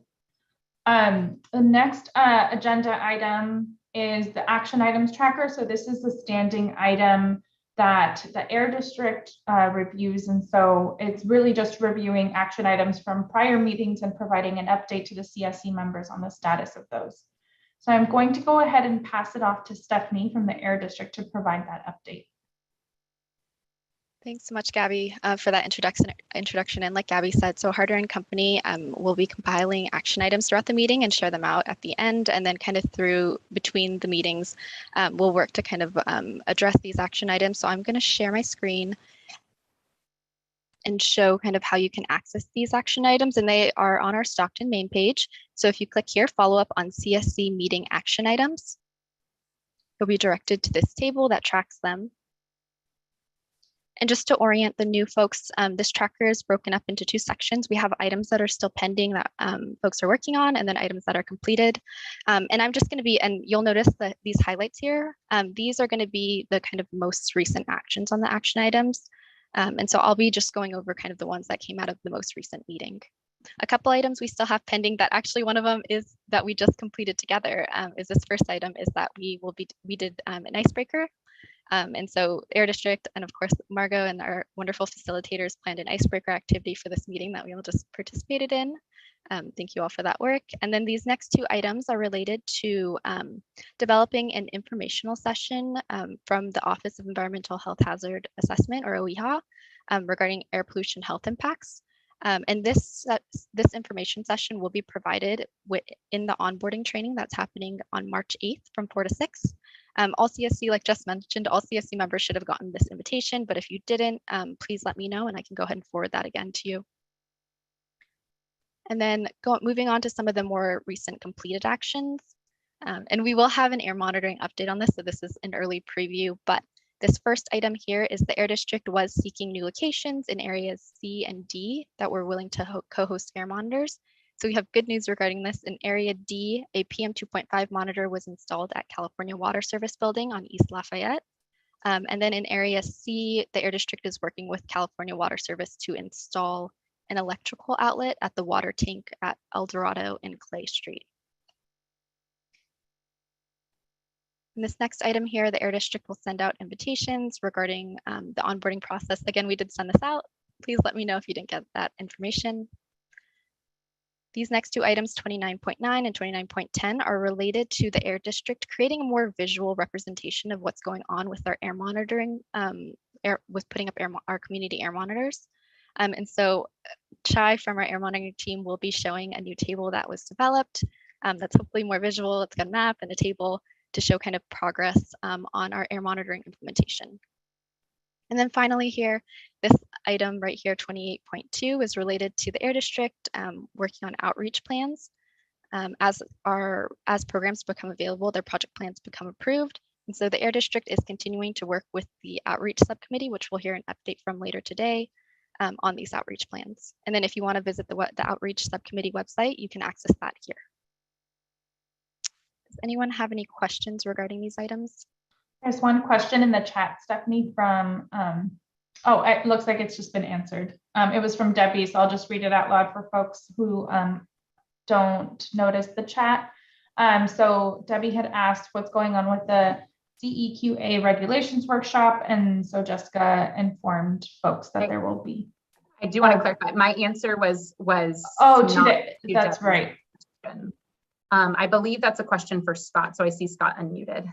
Speaker 1: The next agenda item is the action items tracker. So this is the standing item that the Air District reviews. And so it's really just reviewing action items from prior meetings and providing an update to the CSC members on the status of those. So I'm going to go ahead and pass it off to Stephanie from the Air District to provide that update.
Speaker 18: Thanks so much, Gabby, for that introduction. And like Gabby said, so Harder & Company will be compiling action items throughout the meeting and share them out at the end. And then kind of between the meetings, we'll work to kind of address these action items. So I'm going to share my screen and show kind of how you can access these action items. And they are on our Stockton main page. So if you click here, follow up on CSC meeting action items, you'll be directed to this table that tracks them. And just to orient the new folks, this tracker is broken up into 2 sections. We have items that are still pending that folks are working on, and then items that are completed. And I'm just going to be, and you'll notice that these highlights here, these are going to be the kind of most recent actions on the action items. And so I'll be just going over kind of the ones that came out of the most recent meeting. A couple items we still have pending, that actually one of them is that we just completed together, is this first item is that we did an icebreaker. And so Air District and of course Margot and our wonderful facilitators planned an icebreaker activity for this meeting that we all just participated in. Thank you all for that work. And then these next 2 items are related to developing an informational session from the Office of Environmental Health Hazard Assessment, or OEHA, regarding air pollution health impacts. And this information session will be provided in the onboarding training that's happening on March 8th from 4 to 6. All CSC, like just mentioned, all CSC members should have gotten this invitation, but if you didn't, please let me know and I can go ahead and forward that again to you. And then moving on to some of the more recent completed actions. And we will have an air monitoring update on this, so this is an early preview, but this first item here is the Air District was seeking new locations in areas C and D that were willing to co-host air monitors. So we have good news regarding this. In Area D, a PM 2.5 monitor was installed at California Water Service Building on East Lafayette. And then in Area C, the Air District is working with California Water Service to install an electrical outlet at the water tank at El Dorado and Clay Street. In this next item here, the Air District will send out invitations regarding the onboarding process. Again, we did send this out. Please let me know if you didn't get that information. These next 2 items, 29.9 and 29.10, are related to the Air District creating a more visual representation of what's going on with our air monitoring, with putting up our community air monitors. And so Chai from our air monitoring team will be showing a new table that was developed that's hopefully more visual. It's got a map and a table to show kind of progress on our air monitoring implementation. And then finally here, this item right here, 28.2, is related to the Air District working on outreach plans. As programs become available, their project plans become approved. And so the Air District is continuing to work with the outreach subcommittee, which we'll hear an update from later today on these outreach plans. And then if you want to visit the outreach subcommittee website, you can access that here. Does anyone have any questions regarding these items?
Speaker 1: There's one question in the chat, Stephanie, from, oh, it looks like it's just been answered. It was from Debbie, so I'll just read it out loud for folks who don't notice the chat. So Debbie had asked what's going on with the CEQA regulations workshop, and so Jessica informed folks that there will be.
Speaker 2: I do want to clarify. My answer was
Speaker 1: oh, that's right.
Speaker 2: I believe that's a question for Scott. So I see Scott unmuted.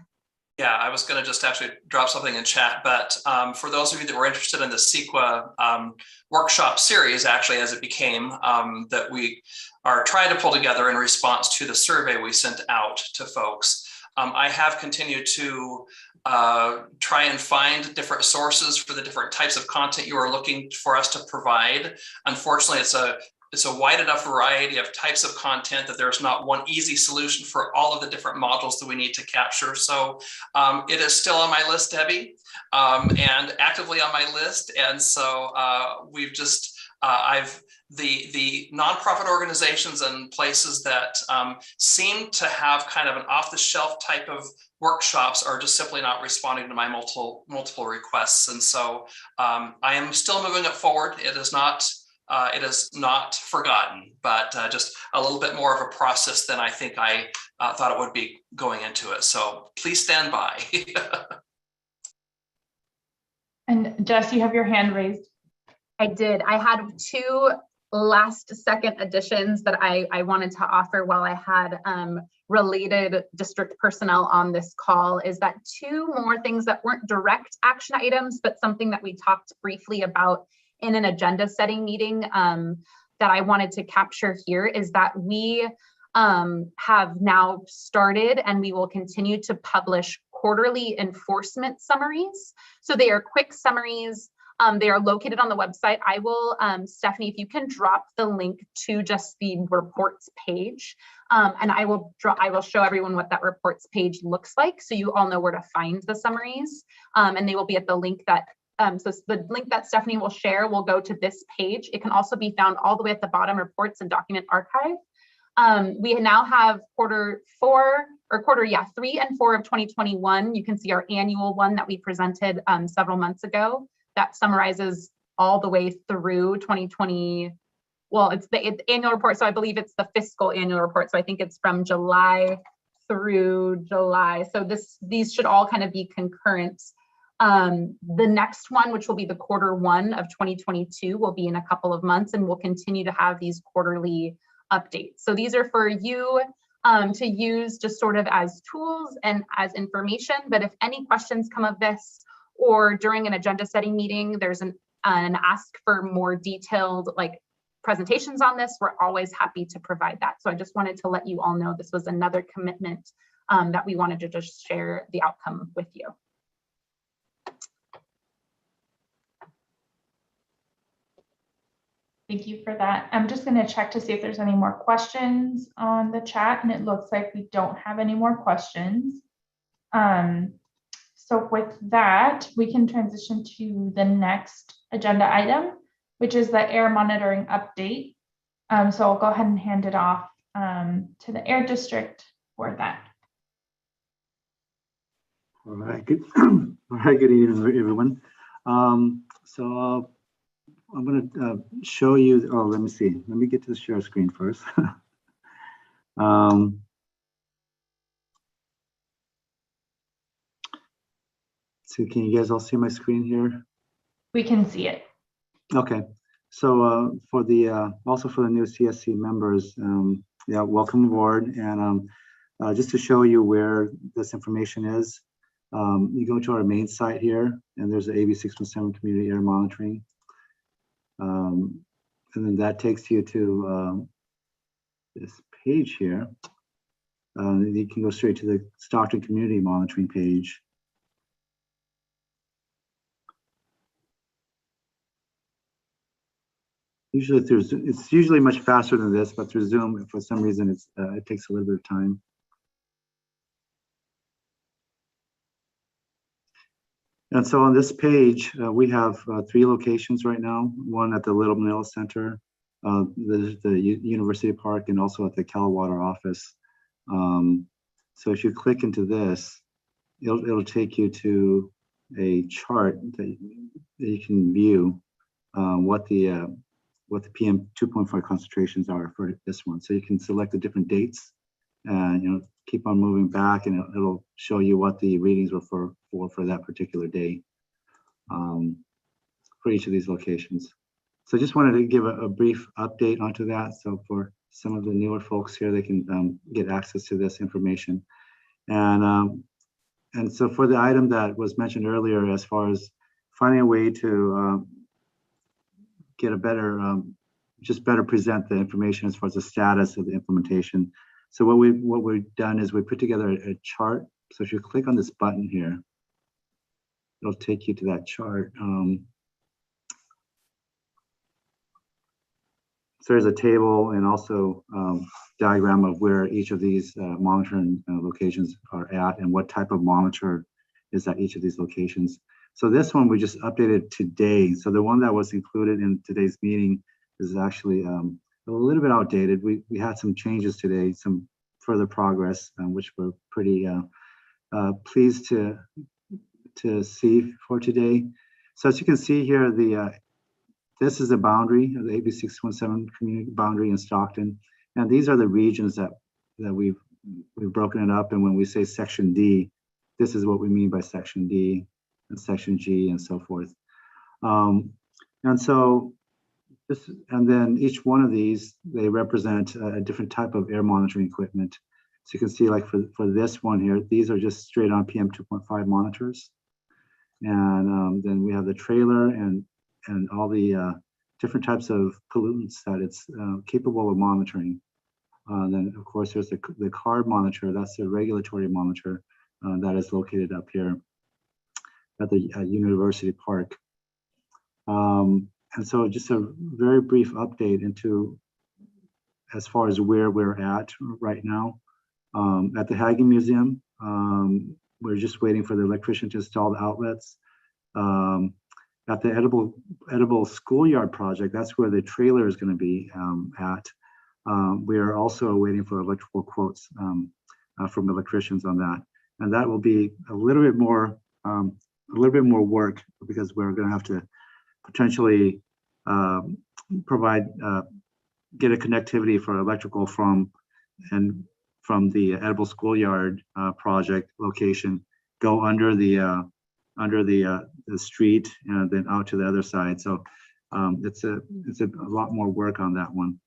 Speaker 19: Yeah, I was going to just actually drop something in chat, but for those of you that were interested in the Sequa workshop series, actually, as it became, that we are trying to pull together in response to the survey we sent out to folks. I have continued to try and find different sources for the different types of content you are looking for us to provide. Unfortunately, it's a wide enough variety of types of content that there's not one easy solution for all of the different modules that we need to capture. So it is still on my list, Debbie, and actively on my list. And so we've just, the nonprofit organizations and places that seem to have kind of an off-the-shelf type of workshops are just simply not responding to my multiple requests. And so I am still moving it forward. It is not forgotten, but just a little bit more of a process than I think I thought it would be going into it. So please stand by.
Speaker 1: And Jess, you have your hand raised.
Speaker 2: I did. I had two last second additions that I wanted to offer while I had related district personnel on this call. Is that two more things that weren't direct action items, but something that we talked briefly about in an agenda setting meeting that I wanted to capture here is that we have now started and we will continue to publish quarterly enforcement summaries. So they are quick summaries. They are located on the website. I will, Stephanie, if you can drop the link to just the reports page, and I will show everyone what that reports page looks like, so you all know where to find the summaries, and they will be at the link that. So the link that Stephanie will share will go to this page. It can also be found all the way at the bottom, reports and document archive. We now have quarter 3 and 4 of 2021. You can see our annual one that we presented several months ago that summarizes all the way through 2020. Well, it's the annual report. So I believe it's the fiscal annual report. So I think it's from July through July. So these should all kind of be concurrent. The next one, which will be the quarter 1 of 2022, will be in a couple of months, and we'll continue to have these quarterly updates. So these are for you to use just sort of as tools and as information. But if any questions come of this, or during an agenda setting meeting, there's an ask for more detailed presentations on this, we're always happy to provide that. So I just wanted to let you all know this was another commitment that we wanted to just share the outcome with you.
Speaker 1: Thank you for that. I'm just going to check to see if there's any more questions on the chat, and it looks like we don't have any more questions. So with that, we can transition to the next agenda item, which is the air monitoring update. So I'll go ahead and hand it off to the Air District for that.
Speaker 20: All right, good. All right, good evening, everyone. So I'm going to show you. Oh, let me see. Let me get to the share screen first. So can you guys all see my screen here?
Speaker 1: We can see it.
Speaker 20: Okay. So for the also for the new CSC members, yeah, welcome aboard. And just to show you where this information is, you go to our main site here, and there's the AB617 community air monitoring. then that takes you to this page here. You can go straight to the Stockton Community Monitoring page. Usually it's usually much faster than this, but through Zoom, for some reason, it takes a little bit of time. And so on this page, we have 3 locations right now, one at the Little Manila Center, the University Park, and also at the Calawater office. So if you click into this, it'll take you to a chart that you can view what the PM 2.5 concentrations are for this one. So you can select the different dates and keep on moving back, and it'll show you what the readings were for that particular day for each of these locations. So I just wanted to give a brief update onto that. So for some of the newer folks here, they can get access to this information. And so for the item that was mentioned earlier, as far as finding a way to get a better, just better present the information as far as the status of the implementation. So what we've done is we put together a chart. So if you click on this button here, it'll take you to that chart. So there's a table and also diagram of where each of these monitoring locations are at and what type of monitor is at each of these locations. So this one we just updated today. So the one that was included in today's meeting is actually a little bit outdated. We had some changes today, some further progress, which we're pretty pleased to see for today. So as you can see here, this is the boundary of the AB617 community boundary in Stockton, and these are the regions that we've broken it up. And when we say Section D, this is what we mean by Section D and Section G and so forth. And so this, and then each one of these, they represent a different type of air monitoring equipment. So you can see, like for this one here, these are just straight on PM 2.5 monitors. And then we have the trailer and all the different types of pollutants that it's capable of monitoring. Then of course there's the card monitor. That's the regulatory monitor that is located up here at the University Park. And so just a very brief update into as far as where we're at right now. At the Hagen Museum, we're just waiting for the electrician to install the outlets. At the edible schoolyard project, that's where the trailer is going to be at. We are also waiting for electrical quotes from electricians on that, and that will be a little bit more work, because we're going to have to potentially get a connectivity for electrical from the edible schoolyard project location, go under the street and then out to the other side. So it's a lot more work on that one.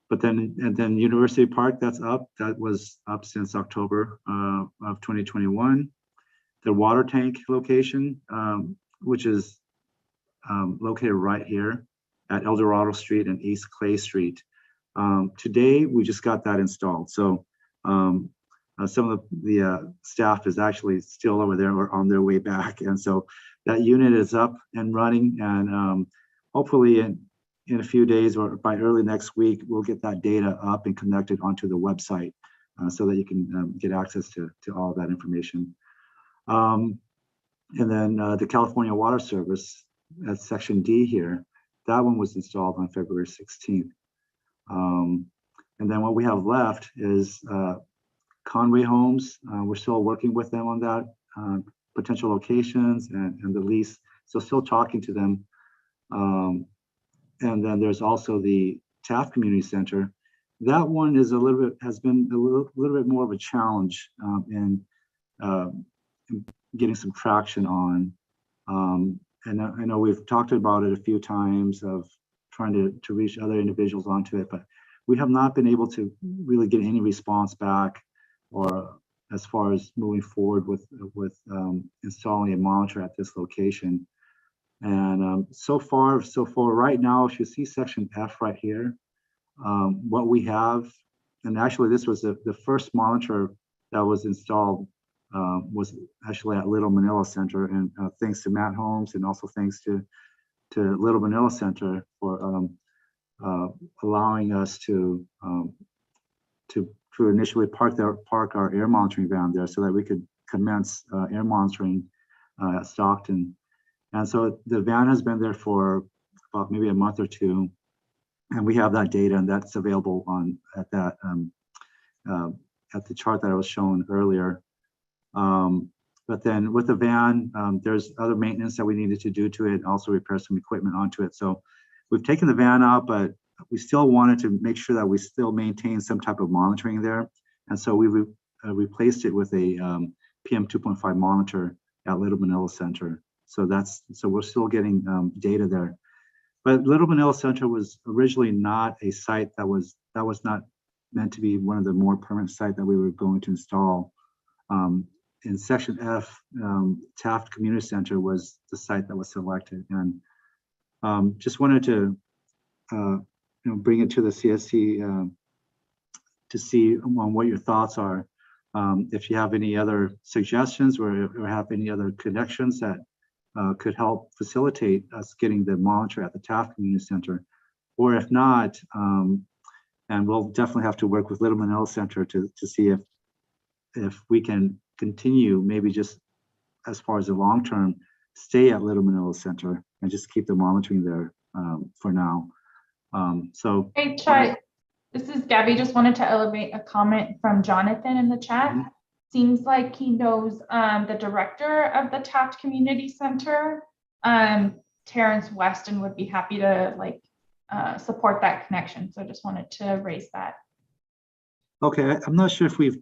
Speaker 20: But then University Park, that's up. That was up since October of 2021. The water tank location, which is located right here at El Dorado Street and East Clay Street. Today, we just got that installed. So some of the staff is actually still over there or on their way back. And so that unit is up and running, and hopefully in a few days or by early next week, we'll get that data up and connected onto the website so that you can get access to all of that information. And then the California Water Service at Section D here, that one was installed on February 16th. And then what we have left is Conway Homes. We're still working with them on that, potential locations and the lease. So still talking to them. And then there's also the Taft Community Center. That one is has been a little bit more of a challenge in getting some traction on. And I know we've talked about it a few times of trying to reach other individuals onto it, but we have not been able to really get any response back, or as far as moving forward with installing a monitor at this location. And so far right now, if you see section F right here, what we have, and actually this was the first monitor that was installed, was actually at Little Manila Center, and thanks to Matt Holmes, and also thanks to Little Manila Center for allowing us to initially park our air monitoring van there so that we could commence air monitoring at Stockton. And so the van has been there for about maybe a month or two, and we have that data, and that's available at the chart that I was showing earlier. But then with the van, there's other maintenance that we needed to do to it, and also repair some equipment onto it. So we've taken the van out, but we still wanted to make sure that we still maintain some type of monitoring there. And so we replaced it with a PM 2.5 monitor at Little Manila Center. So we're still getting data there. But Little Manila Center was originally not a site that was not meant to be one of the more permanent sites that we were going to install. In section F, Taft Community Center was the site that was selected, and just wanted to bring it to the CSC to see what your thoughts are. If you have any other suggestions or have any other connections that could help facilitate us getting the monitor at the Taft Community Center, or if not, and we'll definitely have to work with Little Manila Center to see if we can continue, maybe just as far as the long term, stay at Little Manila Center and just keep the monitoring there for now. So
Speaker 1: hey, Chai, this is Gabby. Just wanted to elevate a comment from Jonathan in the chat. Seems like he knows the director of the Taft Community Center, Terrence West, and would be happy to support that connection. So I just wanted to raise that.
Speaker 20: Okay, I'm not sure if we've.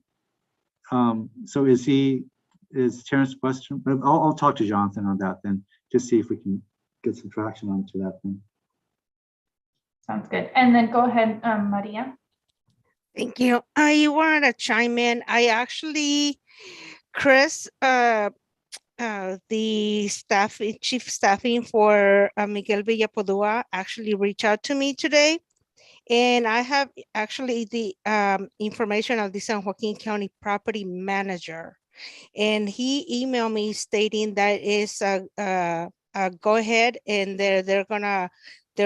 Speaker 20: So is Terrence West? I'll talk to Jonathan on that then, to see if we can get some traction onto that thing.
Speaker 1: Sounds good. And then go ahead, Maria.
Speaker 21: Thank you. I wanted to chime in. I actually, Chris, the chief staffing for Miguel Villapadua actually reached out to me today. And I have actually the information of the San Joaquin County property manager. And he emailed me stating that is a go ahead, and they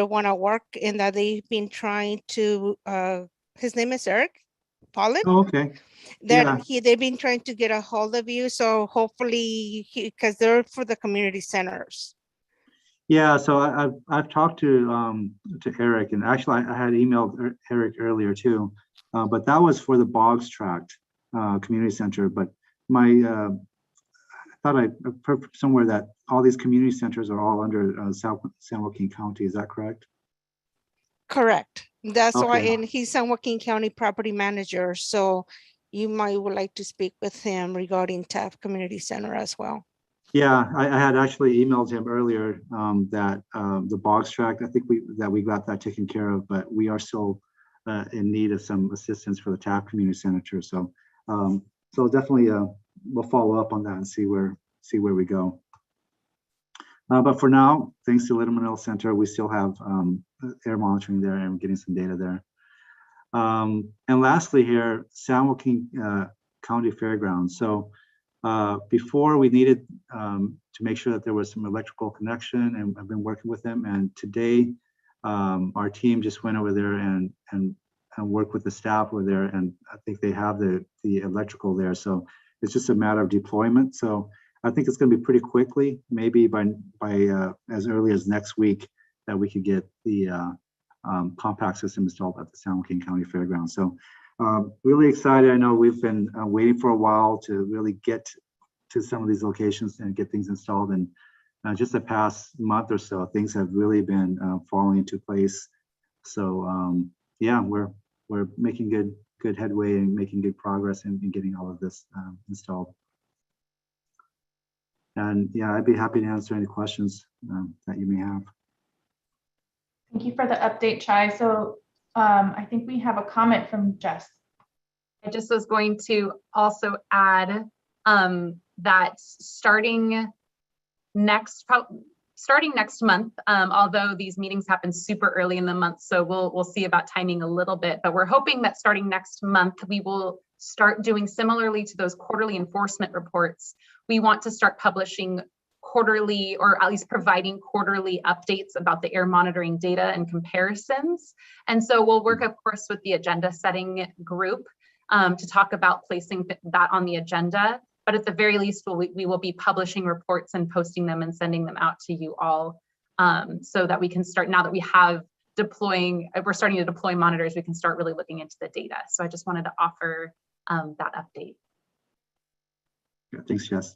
Speaker 21: wanna work, and that they've been trying to, his name is Eric Paulin.
Speaker 20: Oh, okay.
Speaker 21: They've been trying to get a hold of you. So hopefully, because they're for the community centers.
Speaker 20: Yeah, so I've talked to Eric, and actually I had emailed Eric earlier too, but that was for the Boggs Tract Community Center. But I thought I heard somewhere that all these community centers are all under San Joaquin County. Is that correct?
Speaker 21: Correct. That's
Speaker 20: okay.
Speaker 21: why, and he's San Joaquin County property manager. So you would like to speak with him regarding Taft Community Center as well.
Speaker 20: Yeah, I had actually emailed him earlier that the Boggs Tract, I think we got that taken care of, but we are still in need of some assistance for the Taft Community Center. So so definitely we'll follow up on that and see where we go. But for now, thanks to Little Manila Center, we still have air monitoring there and getting some data there. And lastly here, San Joaquin County Fairgrounds. So before we needed to make sure that there was some electrical connection, and I've been working with them. And today, our team just went over there and worked with the staff over there, and I think they have the electrical there. So it's just a matter of deployment. So I think it's going to be pretty quickly, maybe by as early as next week, that we could get the compact system installed at the San Joaquin County Fairgrounds. So really excited. I know we've been waiting for a while to really get to some of these locations and get things installed. And just the past month or so, things have really been falling into place. So yeah, we're making good headway and making good progress in getting all of this installed. And yeah, I'd be happy to answer any questions that you may have.
Speaker 1: Thank you for the update, Chai. So I think we have a comment from Jess.
Speaker 2: I just was going to also add that starting starting next month, although these meetings happen super early in the month, so we'll see about timing a little bit, but we're hoping that starting next month, we will start doing similarly to those quarterly enforcement reports. We want to start publishing quarterly, or at least providing quarterly updates about the air monitoring data and comparisons. And so we'll work, of course, with the agenda setting group to talk about placing that on the agenda. But at the very least, we will be publishing reports and posting them and sending them out to you all so that we can start, now that we have we're starting to deploy monitors, we can start really looking into the data. So I just wanted to offer that update.
Speaker 20: Yeah, thanks, Jess.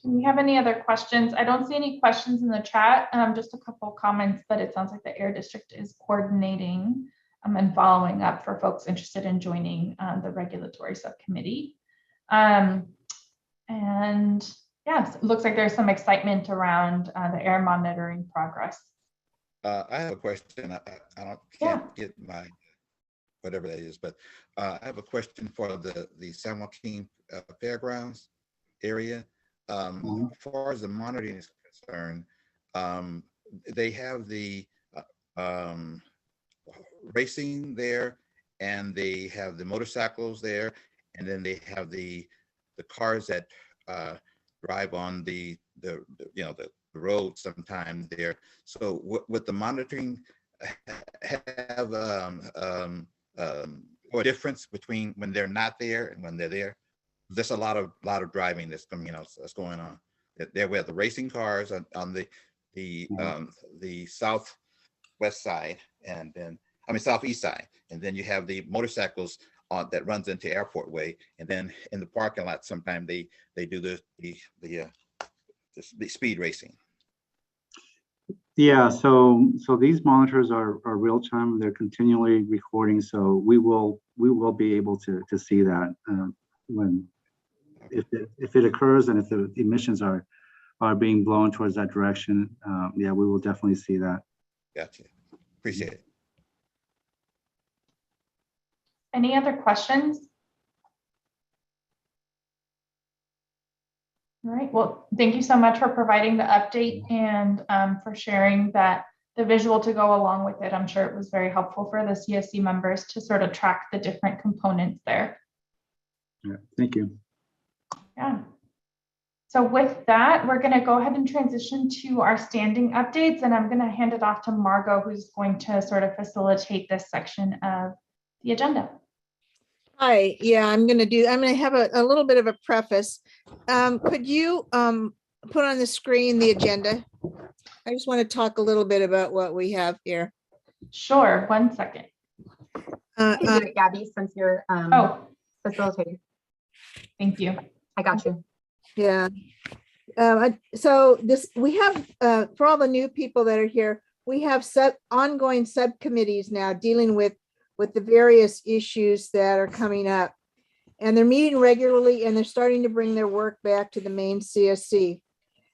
Speaker 1: Do we have any other questions? I don't see any questions in the chat, just a couple comments, but it sounds like the Air District is coordinating and following up for folks interested in joining the regulatory subcommittee. And yes, it looks like there's some excitement around the air monitoring progress.
Speaker 14: I have a question. I can't get my whatever that is, but I have a question for the San Joaquin Fairgrounds area. As far as the monitoring is concerned, they have the racing there, and they have the motorcycles there, and then they have the cars that drive on the road sometime there. So with the monitoring, have a difference between when they're not there and when they're there? There's a lot of driving that's that's going on. There we have the racing cars on the southwest side, and then southeast side, and then you have the motorcycles that runs into Airport Way, and then in the parking lot sometimes they do the speed racing.
Speaker 20: Yeah, so these monitors are real time. They're continually recording, so we will be able to see that if it occurs, and if the emissions are being blown towards that direction. Yeah, we will definitely see that.
Speaker 14: Gotcha. Appreciate it.
Speaker 1: Any other questions? All right, well, thank you so much for providing the update and for sharing the visual to go along with it. I'm sure it was very helpful for the CSC members to sort of track the different components there.
Speaker 20: Yeah, thank you.
Speaker 1: Yeah. So with that, we're going to go ahead and transition to our standing updates, and I'm going to hand it off to Margot, who's going to sort of facilitate this section of the agenda.
Speaker 3: Hi, yeah, I'm going to have a little bit of a preface. Could you put on the screen the agenda? I just want to talk a little bit about what we have here.
Speaker 1: Sure, 1 second.
Speaker 2: You can do it, Gabby, since you're facilitating.
Speaker 1: Thank you.
Speaker 2: I got you.
Speaker 3: Yeah. So we have, for all the new people that are here, we have ongoing subcommittees now dealing with the various issues that are coming up. And they're meeting regularly, and they're starting to bring their work back to the main CSC.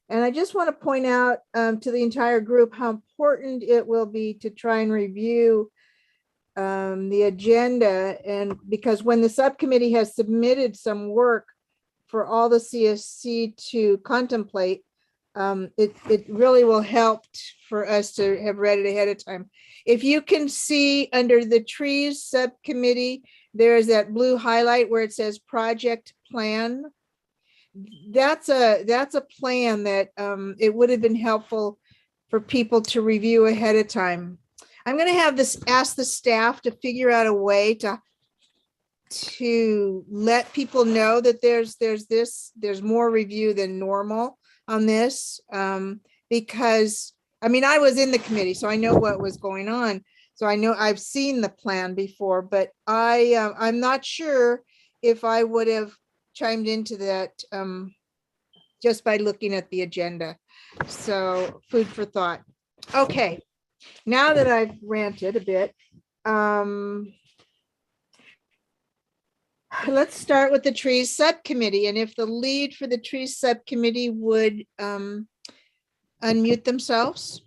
Speaker 3: And I just want to point out to the entire group how important it will be to try and review the agenda. And because when the subcommittee has submitted some work for all the CSC to contemplate, it really will help for us to have read it ahead of time. If you can see under the trees subcommittee, there is that blue highlight where it says project plan. That's a plan that it would have been helpful for people to review ahead of time. I'm going to ask the staff to figure out a way to let people know that there's more review than normal on this, because I mean, I was in the committee, so I know what was going on. So I know I've seen the plan before, but I'm not sure if I would have chimed into that just by looking at the agenda. So food for thought. Okay, now that I've ranted a bit, let's start with the trees subcommittee. And if the lead for the trees subcommittee would unmute themselves.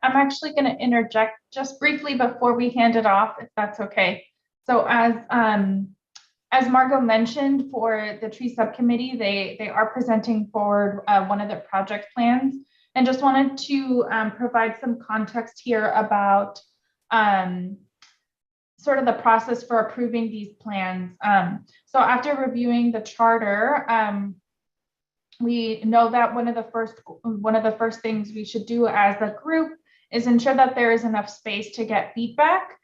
Speaker 1: I'm actually going to interject just briefly before we hand it off, if that's okay. So as Margot mentioned, for the tree subcommittee, they are presenting forward one of their project plans. And just wanted to provide some context here about sort of the process for approving these plans. So after reviewing the charter, we know that one of the first things we should do as a group is ensure that there is enough space to get feedback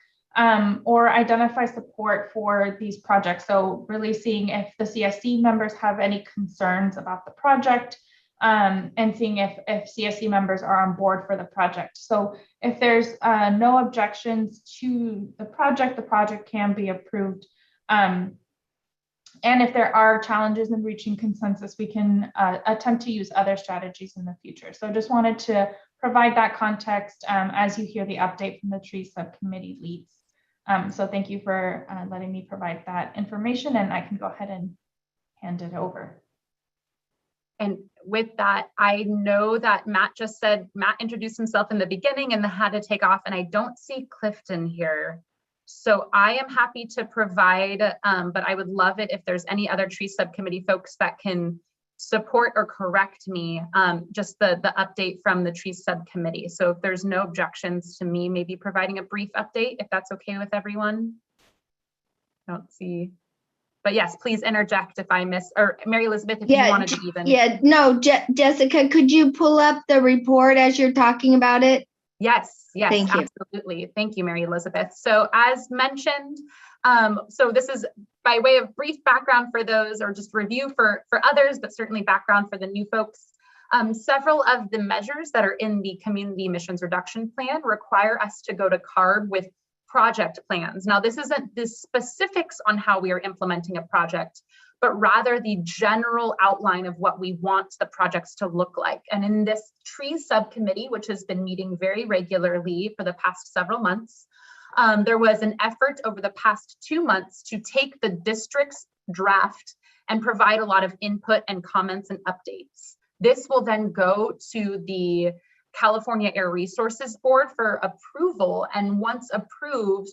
Speaker 1: or identify support for these projects. So really seeing if the CSC members have any concerns about the project, and seeing if CSC members are on board for the project. So if there's no objections to the project can be approved. And if there are challenges in reaching consensus, we can attempt to use other strategies in the future. So just wanted to provide that context as you hear the update from the tree subcommittee leads. So thank you for letting me provide that information, and I can go ahead and hand it over.
Speaker 2: And with that, I know that Matt introduced himself in the beginning and had to take off, and I don't see Clifton here. So I am happy to provide, but I would love it if there's any other tree subcommittee folks that can support or correct me, just the update from the tree subcommittee. So if there's no objections to me, maybe providing a brief update, if that's okay with everyone. I don't see. But yes, please interject if I miss, or Mary Elizabeth, if you wanted to even.
Speaker 5: Yeah, no, Jessica, could you pull up the report as you're talking about it?
Speaker 2: Yes,
Speaker 5: Thank you.
Speaker 2: absolutely. Thank you, Mary Elizabeth. So as mentioned, so this is by way of brief background for those, or just review for others, but certainly background for the new folks. Several of the measures that are in the Community Emissions Reduction Plan require us to go to CARB with project plans. Now, this isn't the specifics on how we are implementing a project, but rather the general outline of what we want the projects to look like. And in this tree subcommittee, which has been meeting very regularly for the past several months, there was an effort over the past 2 months to take the district's draft and provide a lot of input and comments and updates. This will then go to the California Air Resources Board for approval. And once approved,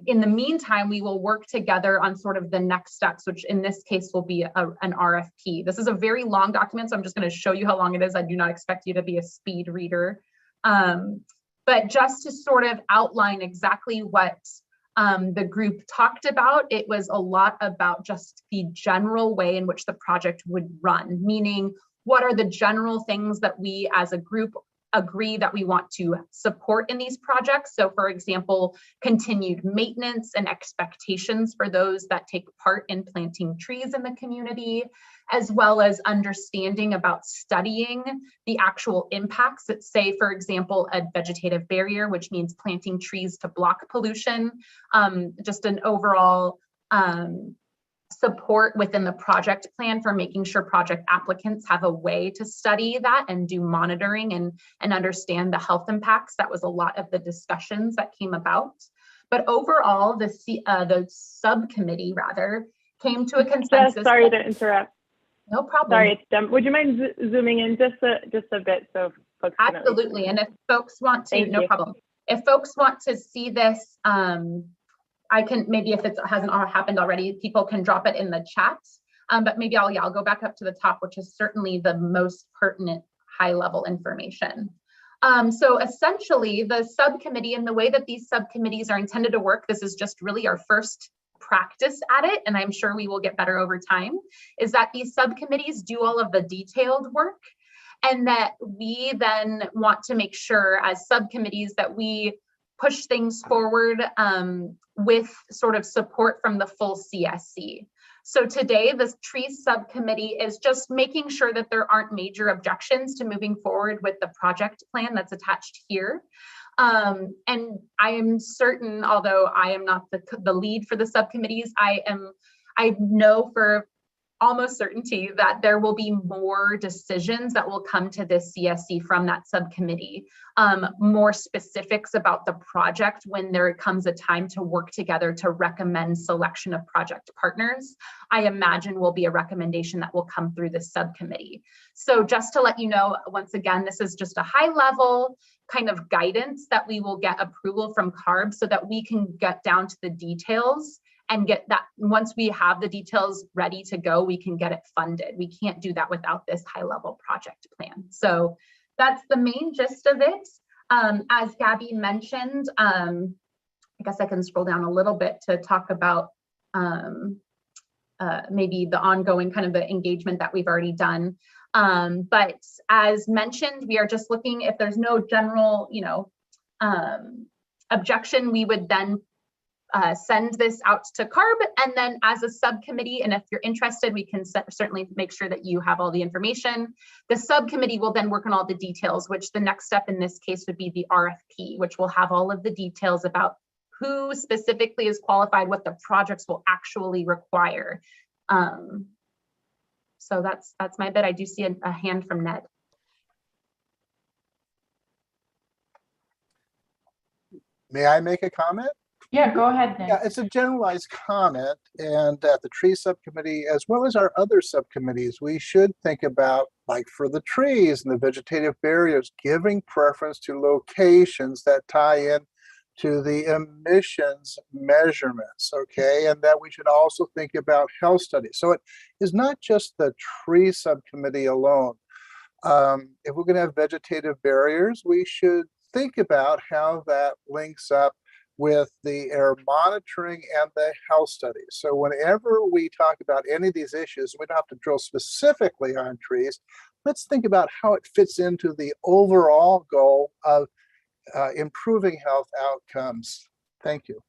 Speaker 2: in the meantime, we will work together on sort of the next steps, which in this case will be an RFP. This is a very long document, so I'm just going to show you how long it is. I do not expect you to be a speed reader. But just to sort of outline exactly what the group talked about, it was a lot about just the general way in which the project would run, meaning what are the general things that we as a group agree that we want to support in these projects. So for example, continued maintenance and expectations for those that take part in planting trees in the community, as well as understanding about studying the actual impacts that, say, for example, a vegetative barrier, which means planting trees to block pollution, just an overall support within the project plan for making sure project applicants have a way to study that and do monitoring and understand the health impacts. That was a lot of the discussions that came about. But overall, the subcommittee rather came to a consensus.
Speaker 22: Just sorry to interrupt.
Speaker 2: No problem.
Speaker 22: Sorry, it's Dem. Would you mind zooming in just a bit so folks can
Speaker 2: Absolutely, and if folks want to,
Speaker 22: Thank
Speaker 2: no
Speaker 22: you.
Speaker 2: problem. If folks want to see this, I can, maybe if it hasn't happened already, people can drop it in the chat. But maybe I'll go back up to the top, which is certainly the most pertinent high level information. So essentially the subcommittee and the way that these subcommittees are intended to work, this is just really our first practice at it, and I'm sure we will get better over time, is that these subcommittees do all of the detailed work, and that we then want to make sure as subcommittees that we push things forward with sort of support from the full CSC. So today, the tree subcommittee is just making sure that there aren't major objections to moving forward with the project plan that's attached here. And I am certain, although I am not the lead for the subcommittees, I know for almost certainty that there will be more decisions that will come to this CSC from that subcommittee, more specifics about the project when there comes a time to work together to recommend selection of project partners. I imagine will be a recommendation that will come through the subcommittee. So just to let you know, once again, this is just a high level kind of guidance that we will get approval from CARB so that we can get down to the details and get that. Once we have the details ready to go, we can get it funded. We can't do that without this high level project plan. So that's the main gist of it. As Gabby mentioned, I guess I can scroll down a little bit to talk about maybe the ongoing kind of the engagement that we've already done. But as mentioned, we are just looking, if there's no general, objection, we would then send this out to CARB, and then as a subcommittee, and if you're interested, we can certainly make sure that you have all the information. The subcommittee will then work on all the details, which the next step in this case would be the RFP, which will have all of the details about who specifically is qualified, what the projects will actually require. So that's my bit. I do see a hand from Ned.
Speaker 6: May I make a comment?
Speaker 1: Yeah, go ahead, Ned.
Speaker 6: Yeah, it's a generalized comment, and at the tree subcommittee, as well as our other subcommittees, we should think about, like for the trees and the vegetative barriers, giving preference to locations that tie in to the emissions measurements, okay? And that we should also think about health studies. So it is not just the tree subcommittee alone. If we're gonna have vegetative barriers, we should think about how that links up with the air monitoring and the health studies. So whenever we talk about any of these issues, we don't have to drill specifically on trees. Let's think about how it fits into the overall goal of improving health outcomes. Thank you.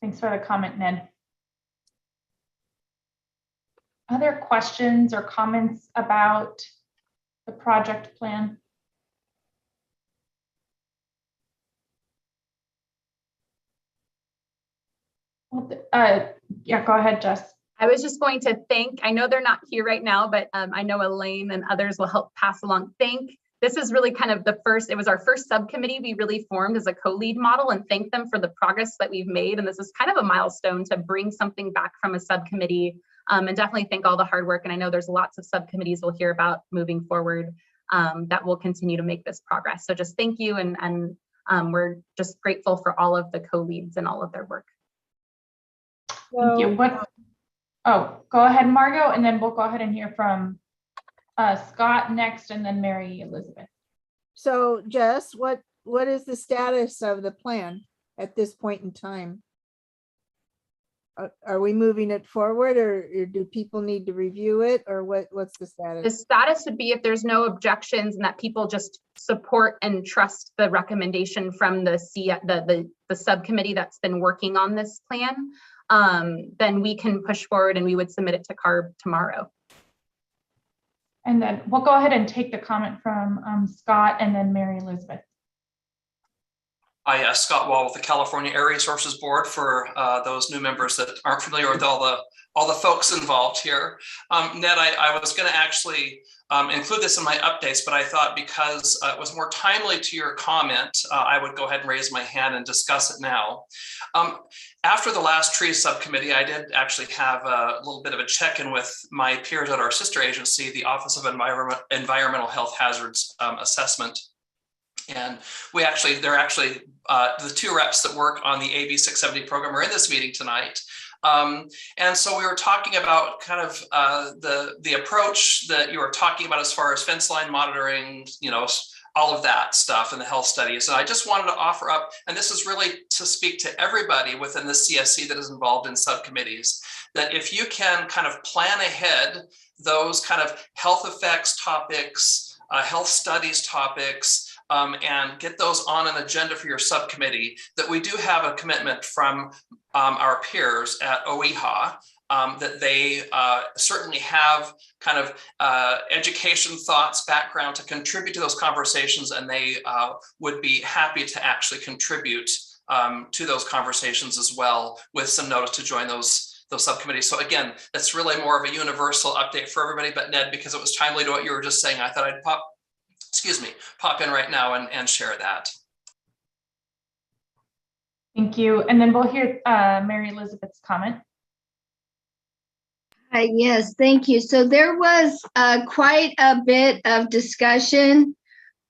Speaker 1: Thanks for the comment, Ned. Other questions or comments about the project plan? Yeah, go ahead, Jess.
Speaker 2: I was just going to thank, I know they're not here right now, but I know Elaine and others will help pass along. This is really kind of the first, it was our first subcommittee we really formed as a co-lead model, and thank them for the progress that we've made. And this is kind of a milestone to bring something back from a subcommittee, and definitely thank all the hard work. And I know there's lots of subcommittees we'll hear about moving forward that will continue to make this progress. So just thank you. And we're just grateful for all of the co-leads and all of their work.
Speaker 1: Thank you. Oh, go ahead, Margot, and then we'll go ahead and hear from Scott next, and then Mary Elizabeth.
Speaker 3: So Jess, what is the status of the plan at this point in time? Are we moving it forward, or do people need to review it, or what's the status?
Speaker 2: The status would be if there's no objections and that people just support and trust the recommendation from the subcommittee that's been working on this plan, then we can push forward and we would submit it to CARB tomorrow.
Speaker 1: And then we'll go ahead and take the comment from Scott and then Mary Elizabeth.
Speaker 19: Hi, Scott Wall with the California Air Resources Board, for those new members that aren't familiar with all the folks involved here. Ned, I was going to actually include this in my updates, but I thought because it was more timely to your comment, I would go ahead and raise my hand and discuss it now. After the last tree subcommittee, I did actually have a little bit of a check-in with my peers at our sister agency, the Office of Environmental Health Hazards Assessment. And they're actually the two reps that work on the AB617 program are in this meeting tonight. And so we were talking about kind of the approach that you were talking about as far as fence line monitoring, all of that stuff and the health studies. And I just wanted to offer up, and this is really to speak to everybody within the CSC that is involved in subcommittees, that if you can kind of plan ahead those kind of health effects topics, health studies topics, and get those on an agenda for your subcommittee, that we do have a commitment from our peers at OEHA that they certainly have kind of education, thoughts, background to contribute to those conversations, and they would be happy to actually contribute to those conversations as well, with some notice to join those subcommittees. So again, that's really more of a universal update for everybody, but Ned, because it was timely to what you were just saying, I thought I'd pop in right now and share that.
Speaker 1: Thank you. And then we'll hear Mary Elizabeth's comment.
Speaker 5: Yes, thank you. So there was quite a bit of discussion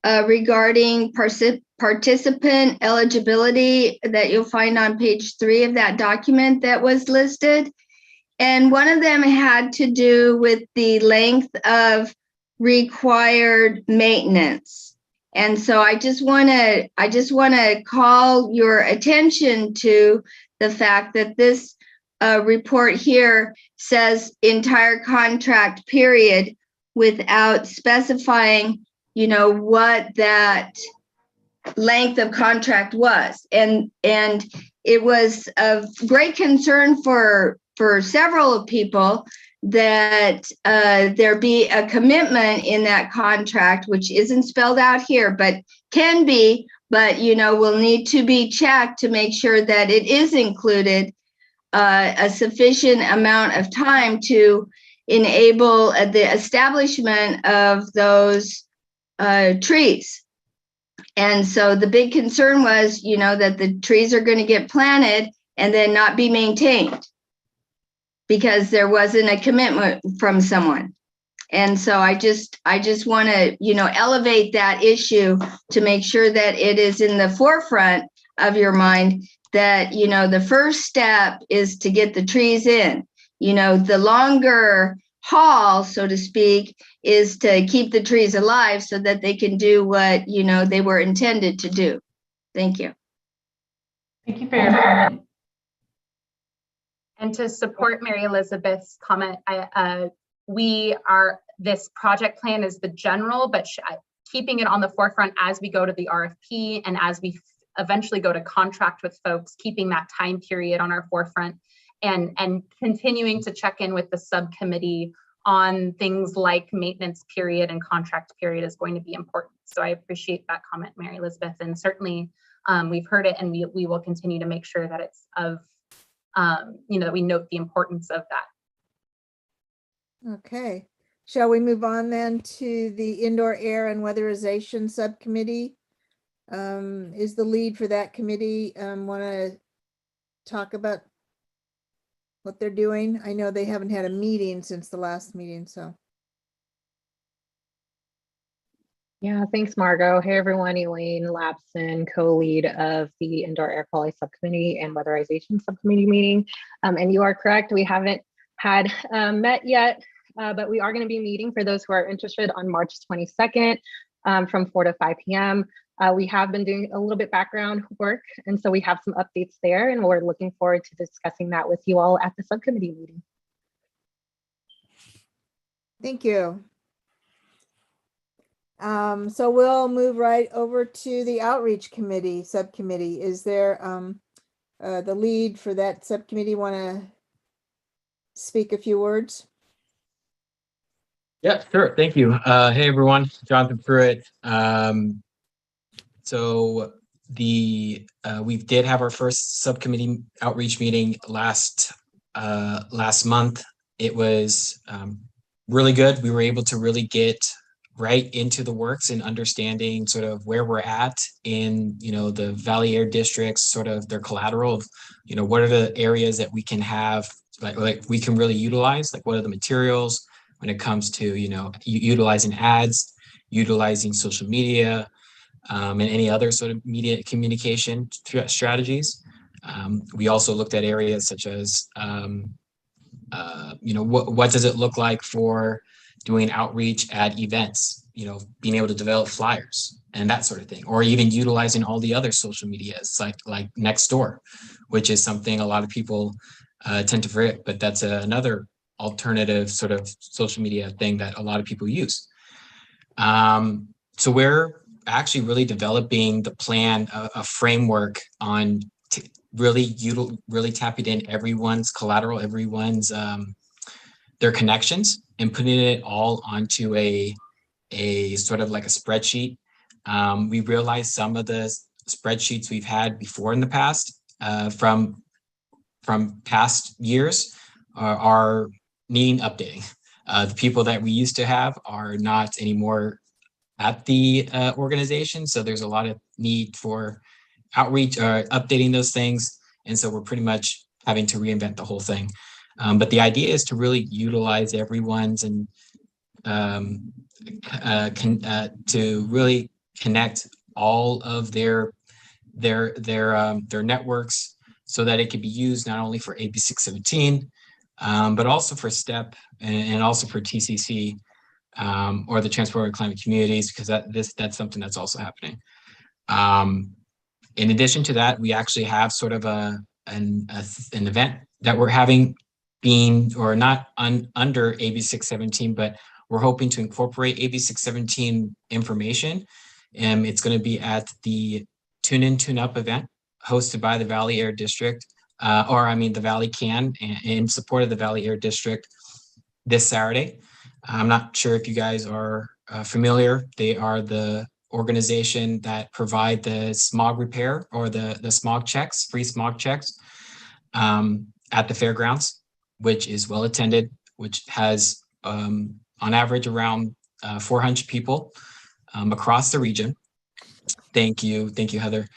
Speaker 5: regarding participant eligibility that you'll find on page 3 of that document that was listed. And one of them had to do with the length of required maintenance. And so I just want to call your attention to the fact that this report here says entire contract period without specifying, what that length of contract was. And it was of great concern for several people that there be a commitment in that contract, which isn't spelled out here, but can be, but will need to be checked to make sure that it is included a sufficient amount of time to enable the establishment of those trees. And so the big concern was, that the trees are going to get planted and then not be maintained because there wasn't a commitment from someone. And so I just want to, elevate that issue to make sure that it is in the forefront of your mind that, the first step is to get the trees in. The longer haul, so to speak, is to keep the trees alive so that they can do what, they were intended to do. Thank you.
Speaker 1: Thank you for your comment.
Speaker 2: And to support Mary Elizabeth's comment, this project plan is the general, but keeping it on the forefront as we go to the RFP and as we eventually go to contract with folks, keeping that time period on our forefront and continuing to check in with the subcommittee on things like maintenance period and contract period is going to be important. So I appreciate that comment, Mary Elizabeth, and certainly we've heard it and we will continue to make sure that it's of that we note the importance of that.
Speaker 3: Okay, shall we move on then to the Indoor Air and Weatherization Subcommittee? Is the lead for that committee want to talk about what they're doing? I know they haven't had a meeting since the last meeting, so.
Speaker 7: Yeah, thanks, Margot. Hey, everyone. Elaine Lapson, co-lead of the Indoor Air Quality Subcommittee and Weatherization Subcommittee meeting. And you are correct, we haven't had met yet, but we are going to be meeting for those who are interested on March 22nd from 4 to 5 p.m. We have been doing a little bit background work, and so we have some updates there, and we're looking forward to discussing that with you all at the subcommittee meeting.
Speaker 3: Thank you. So we'll move right over to the Outreach Committee subcommittee. Is there the lead for that subcommittee want to speak a few words?
Speaker 8: Yeah, sure. Thank you. Hey, everyone. Jonathan Pruitt. So we did have our first subcommittee outreach meeting last month. It was really good. We were able to really get right into the works and understanding sort of where we're at in, the Valley Air Districts, sort of their collateral of, what are the areas that we can have, like we can really utilize, like what are the materials when it comes to, utilizing ads, utilizing social media, and any other sort of media communication strategies. We also looked at areas such as, what does it look like for doing outreach at events, being able to develop flyers and that sort of thing, or even utilizing all the other social medias like Nextdoor, which is something a lot of people tend to forget, but that's another alternative sort of social media thing that a lot of people use. So we're actually really developing the plan, a framework on really tapping in everyone's collateral, everyone's their connections, and putting it all onto a sort of like a spreadsheet. We realized some of the spreadsheets we've had before in the past from past years are needing updating. The people that we used to have are not anymore at the organization, so there's a lot of need for outreach or updating those things, and so we're pretty much having to reinvent the whole thing. But the idea is to really utilize everyone's and to really connect all of their networks so that it can be used not only for AB617, but also for STEP and also for TCC, or the Transport Climate Communities, because that's something that's also happening. In addition to that, we actually have sort of an event that we're having not under AB617, but we're hoping to incorporate AB617 information. And it's going to be at the Tune In, Tune Up event hosted by the Valley Air District, the Valley CAN, in support of the Valley Air District this Saturday. I'm not sure if you guys are familiar. They are the organization that provide the smog repair or the smog checks, free smog checks at the fairgrounds, which is well attended, which has on average around 400 people across the region. Thank you, Heather.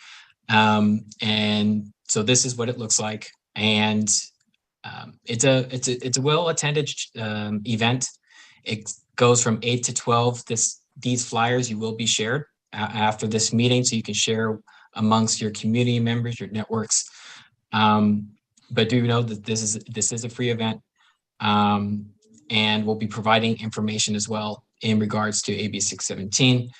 Speaker 8: And so this is what it looks like, and it's a well attended event. It goes from 8 to 12. These flyers you will be shared after this meeting, so you can share amongst your community members, your networks. But do know that this is a free event, and we'll be providing information as well in regards to AB617.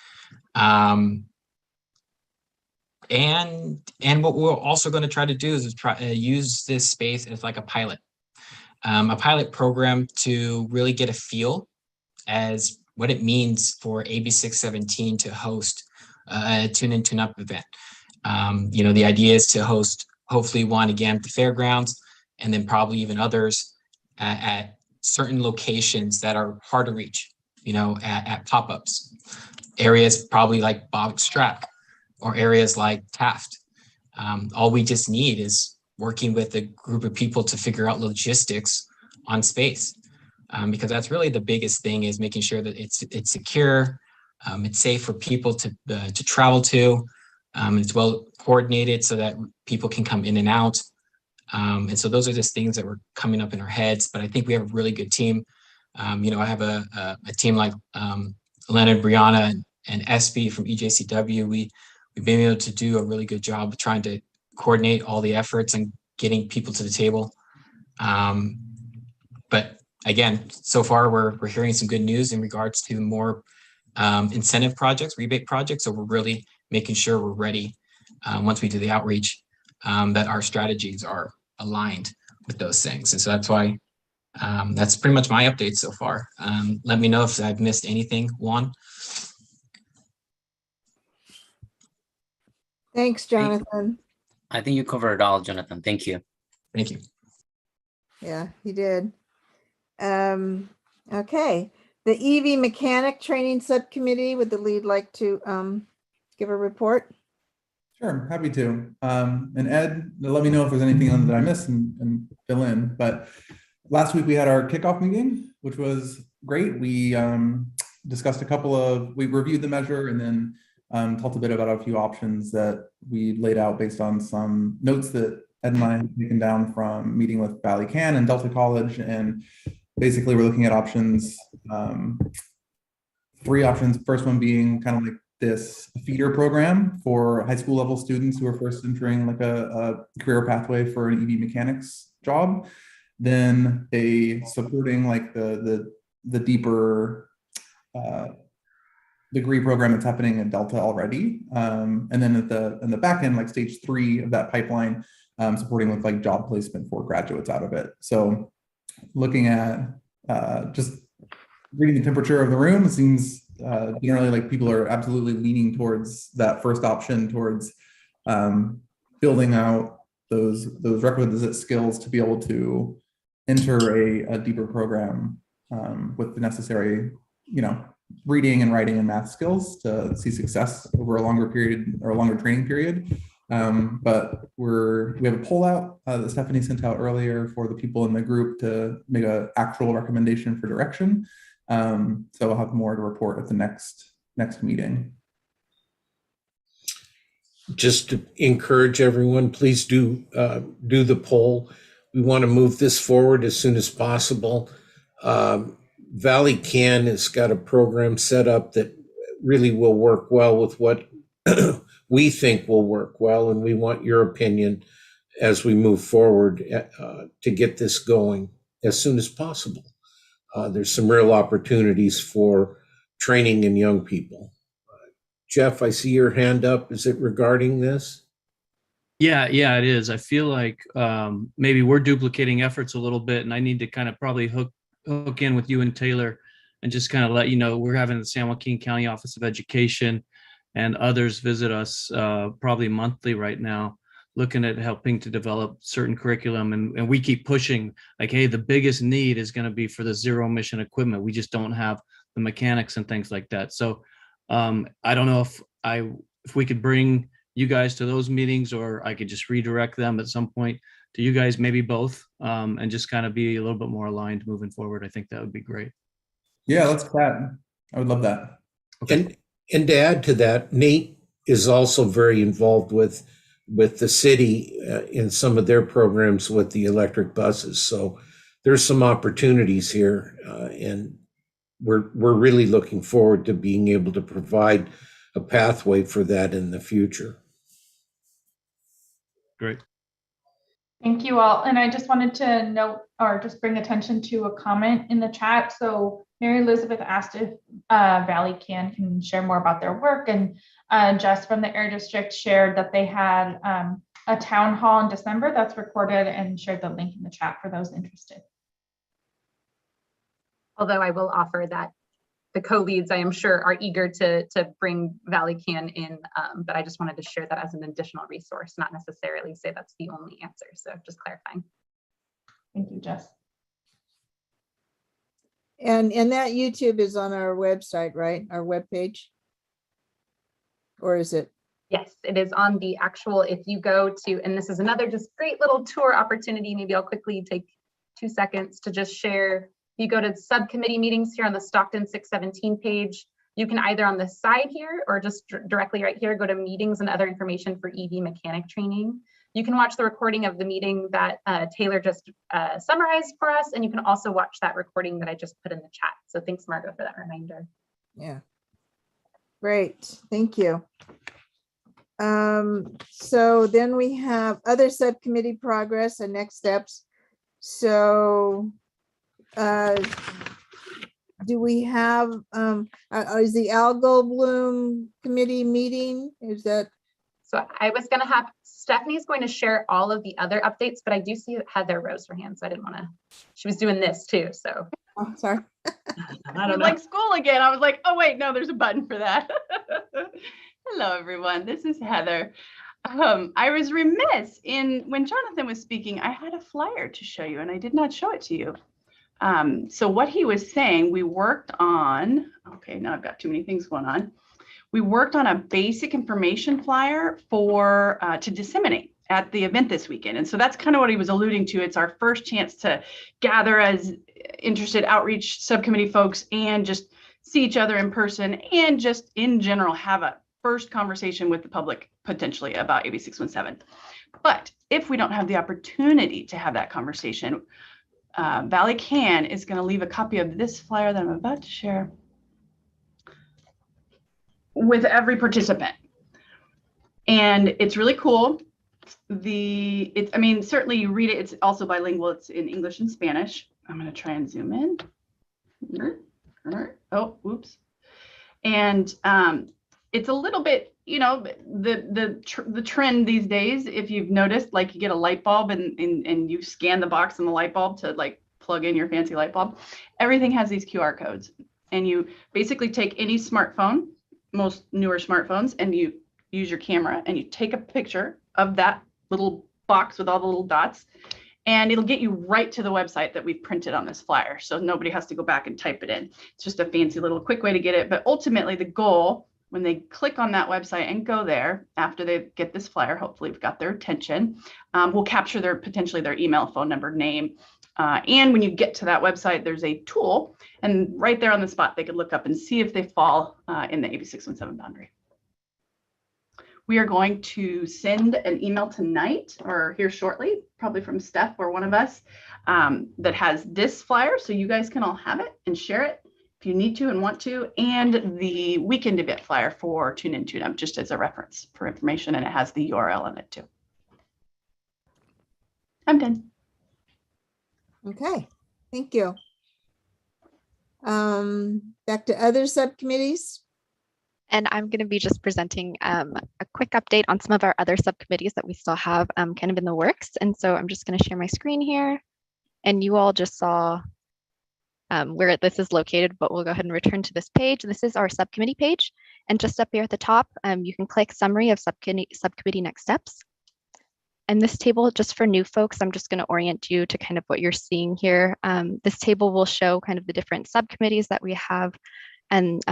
Speaker 8: And what we're also going to try to do is use this space as like a pilot program to really get a feel as what it means for AB617 to host a Tune In, Tune Up event. The idea is to host hopefully one again at the fairgrounds, and then probably even others at certain locations that are hard to reach, at pop-ups. Areas probably like Bob's Track or areas like Taft. All we just need is working with a group of people to figure out logistics on space. Because that's really the biggest thing, is making sure that it's secure, it's safe for people to travel to, it's well coordinated so that people can come in and out. And so those are just things that were coming up in our heads, but I think we have a really good team. I have a team like Leonard, Brianna, and SB from EJCW. We've been able to do a really good job of trying to coordinate all the efforts and getting people to the table. But again, so far we're hearing some good news in regards to more incentive projects, rebate projects. So we're really making sure we're ready once we do the outreach, that our strategies are aligned with those things. And so that's why that's pretty much my update so far. Let me know if I've missed anything, Juan.
Speaker 3: Thanks, Jonathan.
Speaker 4: I think you covered it all, Jonathan. Thank you.
Speaker 8: Thank you.
Speaker 3: Yeah, you did. Okay. The EV Mechanic Training Subcommittee, would the lead like to give a report?
Speaker 10: Sure, I'm happy to. And Ed, let me know if there's anything that I missed and fill in. But last week we had our kickoff meeting, which was great. We discussed we reviewed the measure and then talked a bit about a few options that we laid out based on some notes that Ed and I had taken down from meeting with Valley CAN and Delta College. And basically we're looking at options, 3 options. First one being kind of like this feeder program for high school level students who are first entering like a career pathway for an EV mechanics job. Then supporting like the deeper degree program that's happening in Delta already. And then in the back end, like stage 3 of that pipeline, supporting with like job placement for graduates out of it. So looking at just reading the temperature of the room, it seems generally like people are absolutely leaning towards that first option, towards building out those requisite skills to be able to enter a deeper program with the necessary, reading and writing and math skills to see success over a longer period or a longer training period. But we have a poll out that Stephanie sent out earlier for the people in the group to make an actual recommendation for direction. So I'll have more to report at the next meeting.
Speaker 23: Just to encourage everyone, please do the poll. We want to move this forward as soon as possible. Valley CAN has got a program set up that really will work well with what we think will work well, and we want your opinion as we move forward to get this going. as soon as possible. There's some real opportunities for training in young people. Jeff, I see your hand up. Is it regarding this?
Speaker 11: Yeah, it is. I feel like maybe we're duplicating efforts a little bit, and I need to kind of probably hook in with you and Taylor and just kind of let you know we're having the San Joaquin County Office of Education and others visit us probably monthly right now, looking at helping to develop certain curriculum. And we keep pushing like, hey, the biggest need is going to be for the zero emission equipment. We just don't have the mechanics and things like that. So I don't know if we could bring you guys to those meetings, or I could just redirect them at some point to you guys, maybe both, and just kind of be a little bit more aligned moving forward. I think that would be great.
Speaker 10: Yeah, let's chat. I would love that.
Speaker 23: Okay. And to add to that, Nate is also very involved with the city in some of their programs with the electric buses. So there's some opportunities here, and we're really looking forward to being able to provide a pathway for that in the future.
Speaker 11: Great.
Speaker 1: Thank you all. And I just wanted to note or just bring attention to a comment in the chat. So Mary Elizabeth asked if Valley can share more about their work. And Jess from the Air District shared that they had a town hall in December that's recorded and shared the link in the chat for those interested.
Speaker 2: Although I will offer that the co-leads, I am sure, are eager to bring Valley Can in, but I just wanted to share that as an additional resource, not necessarily say that's the only answer. So just clarifying.
Speaker 1: Thank you, Jess.
Speaker 3: And that YouTube is on our website, right? Our webpage? Or is it?
Speaker 2: Yes, it is on the actual, if you go to, and this is another just great little tour opportunity. Maybe I'll quickly take 2 seconds to just share. You go to subcommittee meetings here on the Stockton 617 page. You can either on the side here or just directly right here, go to meetings and other information for EV mechanic training. You can watch the recording of the meeting that Taylor just summarized for us. And you can also watch that recording that I just put in the chat. So thanks, Margot, for that reminder.
Speaker 3: Yeah. Great, thank you. So then we have other subcommittee progress and next steps. So do we have, is the algal bloom committee meeting? Is that?
Speaker 2: So I was going to have, Stephanie's going to share all of the other updates, but I do see Heather rose her hand, so I didn't want to, she was doing this too, so.
Speaker 3: Oh, sorry.
Speaker 12: I don't like school again. I was like, oh wait, no, there's a button for that. Hello, everyone. This is Heather. I was remiss when Jonathan was speaking, I had a flyer to show you and I did not show it to you. So what he was saying, we worked on, okay, now I've got too many things going on. We worked on a basic information flyer for to disseminate at the event this weekend. And so that's kind of what he was alluding to. It's our first chance to gather as interested outreach subcommittee folks and just see each other in person and just in general have a first conversation with the public potentially about AB617. But if we don't have the opportunity to have that conversation, Valley Can is going to leave a copy of this flyer that I'm about to share with every participant. And it's really cool. I mean, certainly you read it, it's also bilingual, it's in English and Spanish. I'm going to try and zoom in. Oh, oops. And it's a little bit, you know, the trend these days, if you've noticed, like you get a light bulb and you scan the box on the light bulb to like plug in your fancy light bulb. Everything has these QR codes, and you basically take any smartphone, most newer smartphones, and you use your camera and you take a picture of that little box with all the little dots, and it'll get you right to the website that we've printed on this flyer. So nobody has to go back and type it in. It's just a fancy little quick way to get it. But ultimately the goal, when they click on that website and go there after they get this flyer, hopefully we've got their attention, we'll capture potentially their email, phone number, name. And when you get to that website, there's a tool, and right there on the spot, they could look up and see if they fall in the AB617 boundary. We are going to send an email tonight or here shortly, probably from Steph or one of us, that has this flyer. So you guys can all have it and share it if you need to and want to, and the weekend event flyer for Tune In, Tune Up, just as a reference for information, and it has the URL in it too. I'm done.
Speaker 3: Okay, Thank you. Back to other subcommittees.
Speaker 18: And I'm going to be just presenting a quick update on some of our other subcommittees that we still have kind of in the works. And so I'm just going to share my screen here. And you all just saw where this is located, but we'll go ahead and return to this page. This is our subcommittee page. And just up here at the top, you can click Summary of Subcommittee Next Steps. And this table, just for new folks, I'm just going to orient you to kind of what you're seeing here. This table will show kind of the different subcommittees that we have and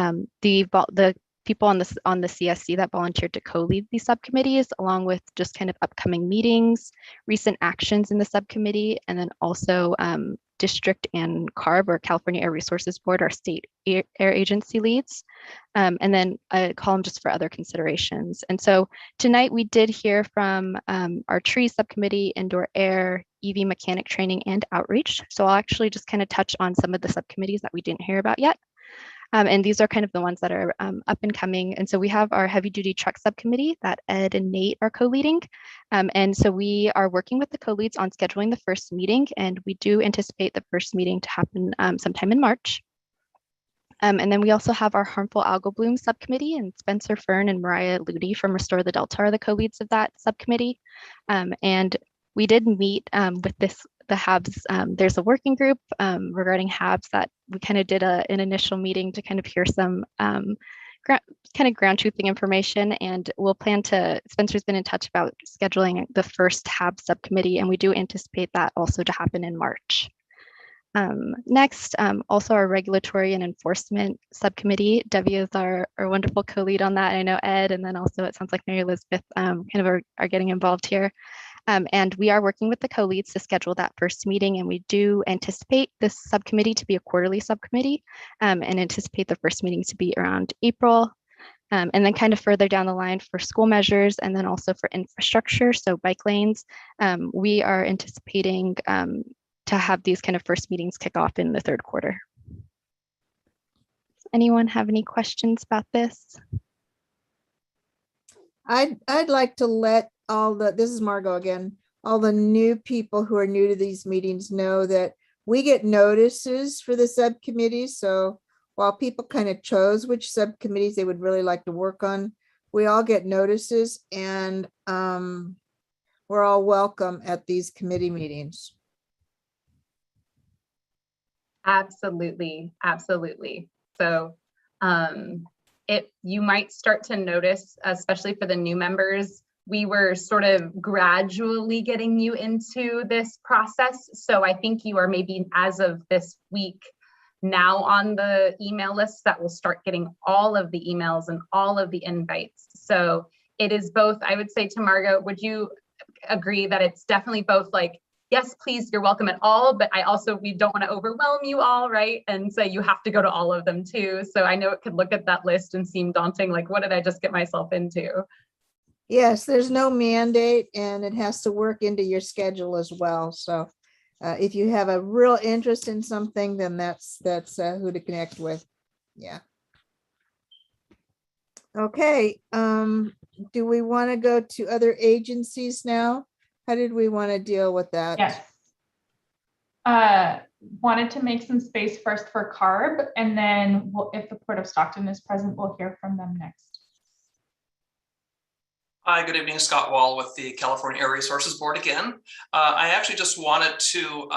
Speaker 18: the people on the CSC that volunteered to co-lead these subcommittees, along with just kind of upcoming meetings, recent actions in the subcommittee, and then also district and CARB, or California Air Resources Board, our state air agency leads, and then a column just for other considerations. And so tonight we did hear from our tree subcommittee, indoor air, EV mechanic training, and outreach. So I'll actually just kind of touch on some of the subcommittees that we didn't hear about yet. And these are kind of the ones that are up and coming. And so we have our heavy duty truck subcommittee that Ed and Nate are co-leading. And so we are working with the co-leads on scheduling the first meeting, and we do anticipate the first meeting to happen sometime in March. And then we also have our harmful algal bloom subcommittee, and Spencer, Fern, and Mariah Ludi from Restore the Delta are the co-leads of that subcommittee. And we did meet with the HABs. There's a working group regarding HABs that we kind of did an initial meeting to kind of hear some kind of ground truthing information, and we'll plan to, Spencer's been in touch about scheduling the first HAB subcommittee, and we do anticipate that also to happen in March. Next, also our regulatory and enforcement subcommittee. Debbie is our wonderful co-lead on that. I know Ed, and then also it sounds like Mary Elizabeth kind of are getting involved here. And we are working with the co-leads to schedule that first meeting, and we do anticipate this subcommittee to be a quarterly subcommittee, and anticipate the first meeting to be around April. And then kind of further down the line for school measures, and then also for infrastructure, so bike lanes, we are anticipating to have these kind of first meetings kick off in the third quarter. Does anyone have any questions about this?
Speaker 3: I'd like to let this is Margot again, all the new people who are new to these meetings know that we get notices for the subcommittees. So while people kind of chose which subcommittees they would really like to work on, we all get notices, and we're all welcome at these committee meetings.
Speaker 2: Absolutely, absolutely. So you might start to notice, especially for the new members, we were sort of gradually getting you into this process. So I think you are maybe, as of this week, now on the email list that will start getting all of the emails and all of the invites. So it is both, I would say to Margot, would you agree that it's definitely both like, yes, please, you're welcome at all, but we don't want to overwhelm you all, right? And so you have to go to all of them too. So I know it could look at that list and seem daunting, like, what did I just get myself into?
Speaker 3: Yes, there's no mandate, and it has to work into your schedule as well. So if you have a real interest in something, then that's who to connect with. Yeah. Okay. Do we want to go to other agencies now? How did we want to deal with that?
Speaker 1: Yes. Wanted to make some space first for CARB, and then if the Port of Stockton is present, we'll hear from them next.
Speaker 19: Hi, good evening. Scott Wall with the California Air Resources Board again. I actually just wanted to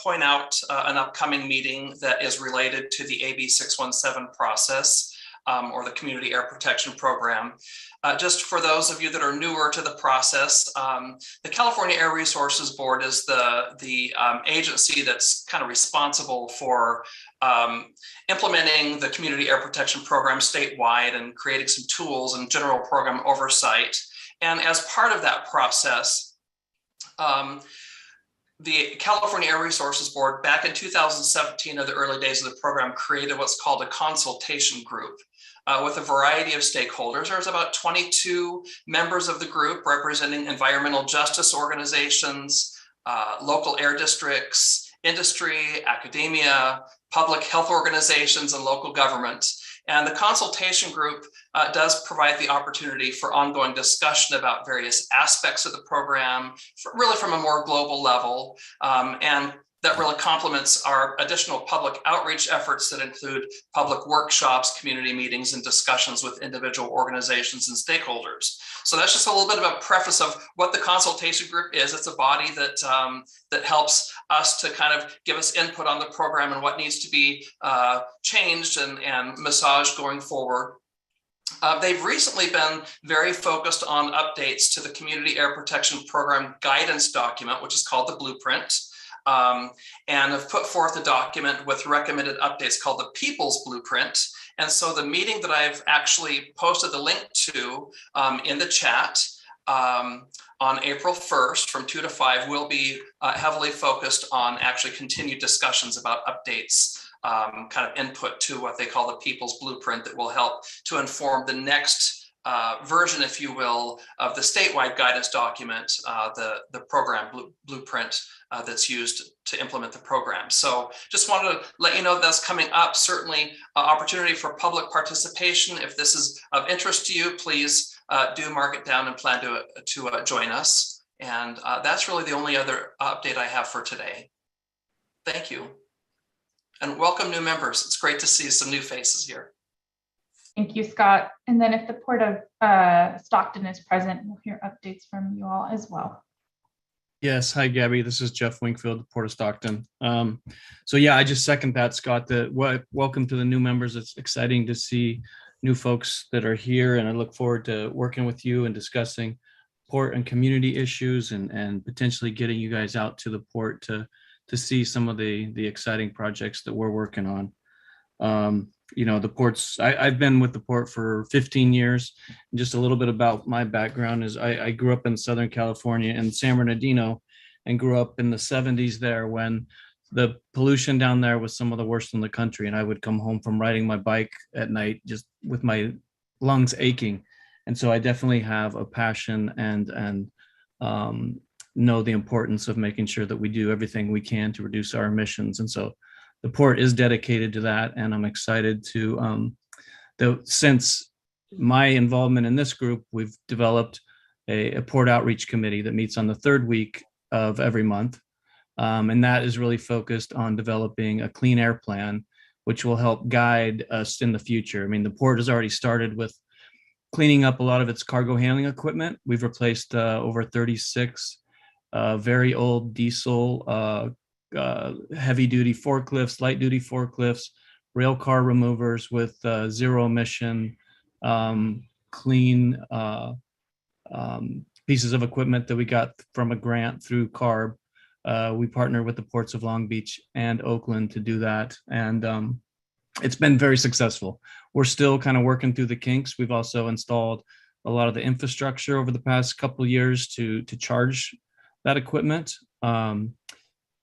Speaker 19: point out an upcoming meeting that is related to the AB617 process, or the Community Air Protection Program. Just for those of you that are newer to the process, the California Air Resources Board is the agency that's kind of responsible for implementing the Community Air Protection Program statewide and creating some tools and general program oversight. And as part of that process, the California Air Resources Board back in 2017, of the early days of the program, created what's called a consultation group with a variety of stakeholders. There's about 22 members of the group representing environmental justice organizations, local air districts, industry, academia, public health organizations, and local governments. And the consultation group does provide the opportunity for ongoing discussion about various aspects of the program, really from a more global level, and that really complements our additional public outreach efforts that include public workshops, community meetings, and discussions with individual organizations and stakeholders. So that's just a little bit of a preface of what the consultation group is. It's a body that that helps us to kind of give us input on the program and what needs to be changed and massaged going forward. They've recently been very focused on updates to the Community Air Protection Program guidance document, which is called the Blueprint. And have put forth a document with recommended updates called the People's Blueprint. And so the meeting that I've actually posted the link to in the chat on April 1st from 2 to 5 will be heavily focused on actually continued discussions about updates, kind of input to what they call the People's Blueprint that will help to inform the next version, if you will, of the statewide guidance document, the program blueprint that's used to implement the program. So just wanted to let you know that's coming up. Certainly opportunity for public participation. If this is of interest to you, please do mark it down and plan to join us. And that's really the only other update I have for today. Thank you. And welcome new members. It's great to see some new faces here.
Speaker 1: Thank you, Scott. And then if the Port of Stockton is present, we'll hear updates from you all as well.
Speaker 11: Yes. Hi, Gabby. This is Jeff Wingfield, Port of Stockton. So yeah, I just second that, Scott. Welcome to the new members. It's exciting to see new folks that are here, and I look forward to working with you and discussing port and community issues and potentially getting you guys out to the port to see some of the exciting projects that we're working on. You know, the ports, I've been with the port for 15 years. Just a little bit about my background is I grew up in Southern California in San Bernardino and grew up in the 70s there when the pollution down there was some of the worst in the country. And I would come home from riding my bike at night just with my lungs aching. And so I definitely have a passion and know the importance of making sure that we do everything we can to reduce our emissions. And so the port is dedicated to that, and I'm excited to, since my involvement in this group, we've developed a port outreach committee that meets on the third week of every month. And that is really focused on developing a clean air plan, which will help guide us in the future. I mean, the port has already started with cleaning up a lot of its cargo handling equipment. We've replaced over 36 very old diesel heavy duty forklifts, light duty forklifts, rail car removers with zero emission, clean pieces of equipment that we got from a grant through CARB. We partnered with the ports of Long Beach and Oakland to do that. And it's been very successful. We're still kind of working through the kinks. We've also installed a lot of the infrastructure over the past couple of years to charge that equipment.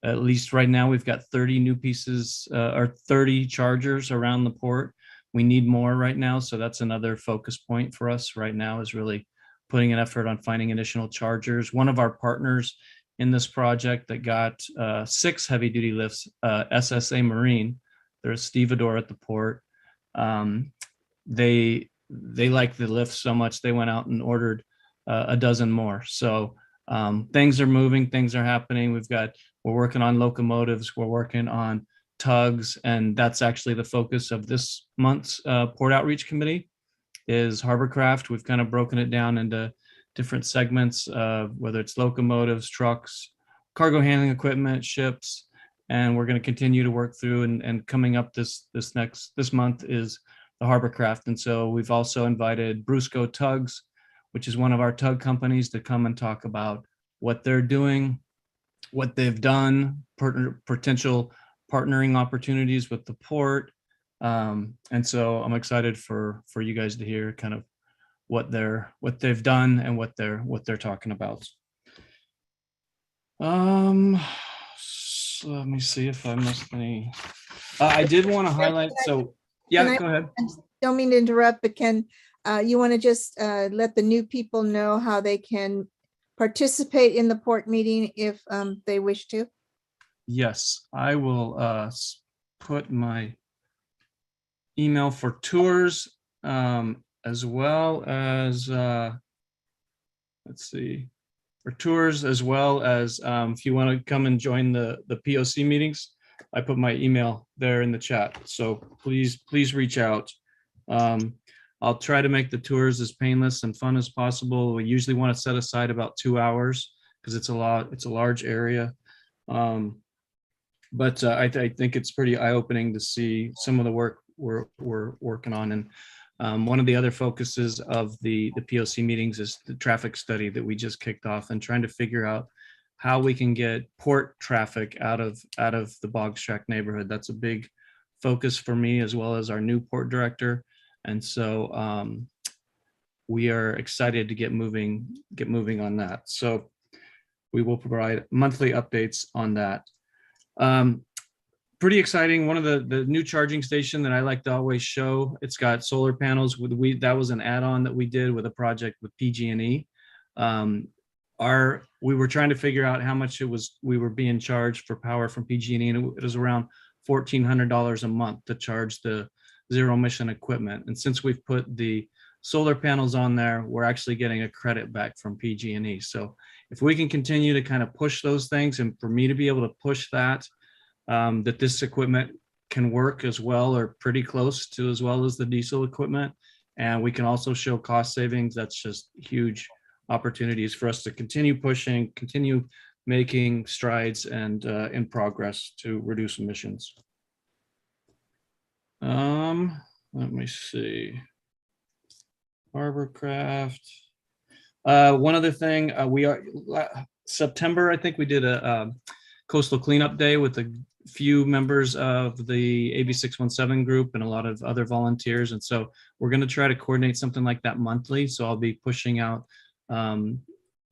Speaker 11: At least right now, we've got 30 new pieces or 30 chargers around the port. We need more right now. So that's another focus point for us right now, is really putting an effort on finding additional chargers. One of our partners in this project that got 6 heavy duty lifts, SSA Marine, they're a stevedore at the port. They like the lift so much, they went out and ordered a dozen more. So things are moving, things are happening. We're working on locomotives, we're working on tugs, and that's actually the focus of this month's Port Outreach Committee is Harborcraft. We've kind of broken it down into different segments, whether it's locomotives, trucks, cargo handling equipment, ships, and we're going to continue to work through. And coming up this month is the Harborcraft, and so we've also invited Brusco Tugs, which is one of our tug companies, to come and talk about what they're doing, what they've done, potential partnering opportunities with the port. And so I'm excited for you guys to hear kind of what they've done and what they're talking about. So let me see if I missed any. I did want to highlight. So yeah, go ahead.
Speaker 3: Don't mean to interrupt, but can you want to just let the new people know how they can participate in the port meeting if they wish to?
Speaker 11: Yes, I will put my email for tours as well as let's see, for tours, as well as if you want to come and join the POC meetings, I put my email there in the chat. So please reach out. I'll try to make the tours as painless and fun as possible. We usually want to set aside about 2 hours because it's a large area. But I think it's pretty eye-opening to see some of the work we're working on. And one of the other focuses of the POC meetings is the traffic study that we just kicked off, and trying to figure out how we can get port traffic out of the Boggs Track neighborhood. That's a big focus for me, as well as our new port director. And so we are excited to get moving on that. So we will provide monthly updates on that. Pretty exciting. One of the new charging station that I like to always show, it's got solar panels. That was an add-on that we did with a project with PG&E. We were trying to figure out how much we were being charged for power from PG&E, and it was around $1,400 a month to charge the zero emission equipment. And since we've put the solar panels on there, we're actually getting a credit back from PG&E. So if we can continue to kind of push those things, and for me to be able to push that this equipment can work as well, or pretty close to as well as the diesel equipment, and we can also show cost savings, that's just huge opportunities for us to continue pushing, continue making strides and in progress to reduce emissions. Let me see. Harborcraft. One other thing, September, I think we did a coastal cleanup day with a few members of the AB617 group and a lot of other volunteers. And so we're going to try to coordinate something like that monthly. So I'll be pushing out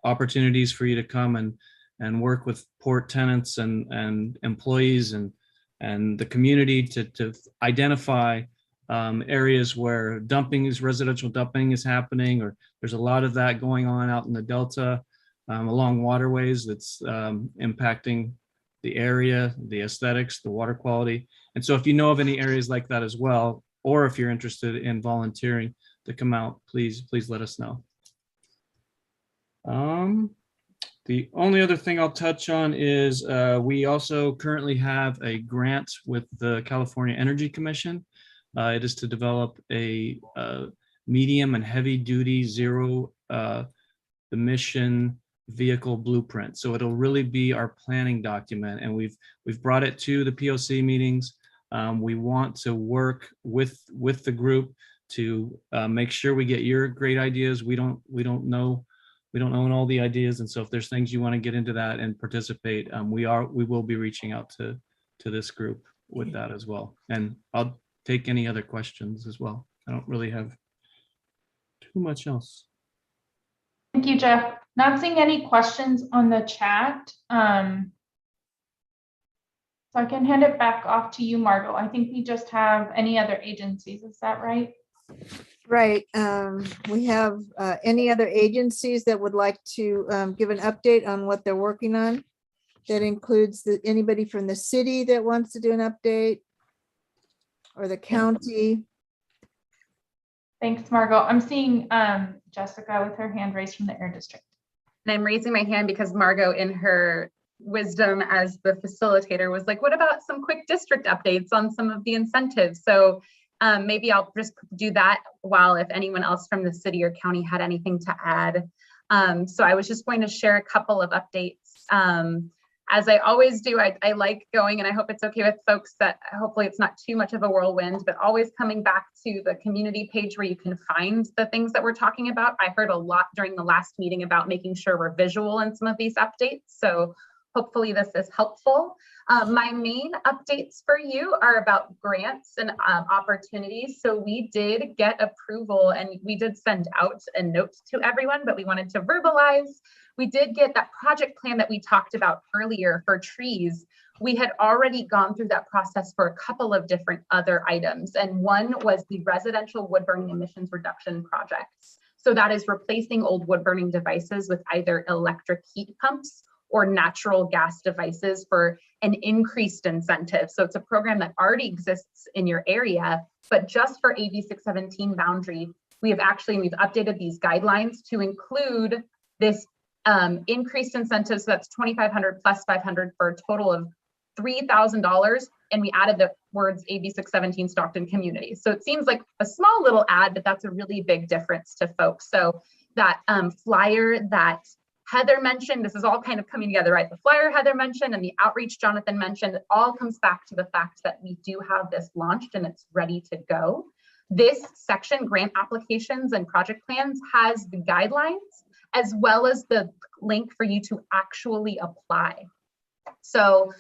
Speaker 11: opportunities for you to come and work with port tenants and employees and the community to identify areas where residential dumping is happening, or there's a lot of that going on out in the Delta along waterways that's impacting the area, the aesthetics, the water quality. And so if you know of any areas like that as well, or if you're interested in volunteering to come out, please let us know. The only other thing I'll touch on is we also currently have a grant with the California Energy Commission. It is to develop a medium and heavy duty zero emission vehicle blueprint. So it'll really be our planning document, and we've brought it to the POC meetings. We want to work with the group to make sure we get your great ideas. We don't own all the ideas, and so if there's things you want to get into that and participate, we will be reaching out to this group with that as well. And I'll take any other questions as well. I don't really have too much else.
Speaker 1: Thank you, Jeff. Not seeing any questions on the chat. So I can hand it back off to you, Margot. I think we just have any other agencies. Is that right?
Speaker 3: Right. We have any other agencies that would like to give an update on what they're working on? That includes anybody from the city that wants to do an update, or the county.
Speaker 1: Thanks, Margot. I'm seeing Jessica with her hand raised from the Air District.
Speaker 2: And I'm raising my hand because Margot, in her wisdom as the facilitator, was like, what about some quick district updates on some of the incentives? So maybe I'll just do that while if anyone else from the city or county had anything to add. So I was just going to share a couple of updates. As I always do, I like going, and I hope it's okay with folks that hopefully it's not too much of a whirlwind, but always coming back to the community page where you can find the things that we're talking about. I heard a lot during the last meeting about making sure we're visual in some of these updates. So hopefully this is helpful. My main updates for you are about grants and opportunities. So we did get approval, and we did send out a note to everyone, but we wanted to verbalize. We did get that project plan that we talked about earlier for trees. We had already gone through that process for a couple of different other items. And one was the residential wood burning emissions reduction projects. So that is replacing old wood burning devices with either electric heat pumps or natural gas devices for an increased incentive. So it's a program that already exists in your area, but just for AB617 boundary, we've updated these guidelines to include this increased incentives. So that's 2,500 plus 500 for a total of $3,000. And we added the words AB617 Stockton community. So it seems like a small little ad, but that's a really big difference to folks. So that flyer that Heather mentioned, this is all kind of coming together, right? The flyer Heather mentioned and the outreach Jonathan mentioned, it all comes back to the fact that we do have this launched and it's ready to go. This section, grant applications and project plans, has the guidelines as well as the link for you to actually apply. So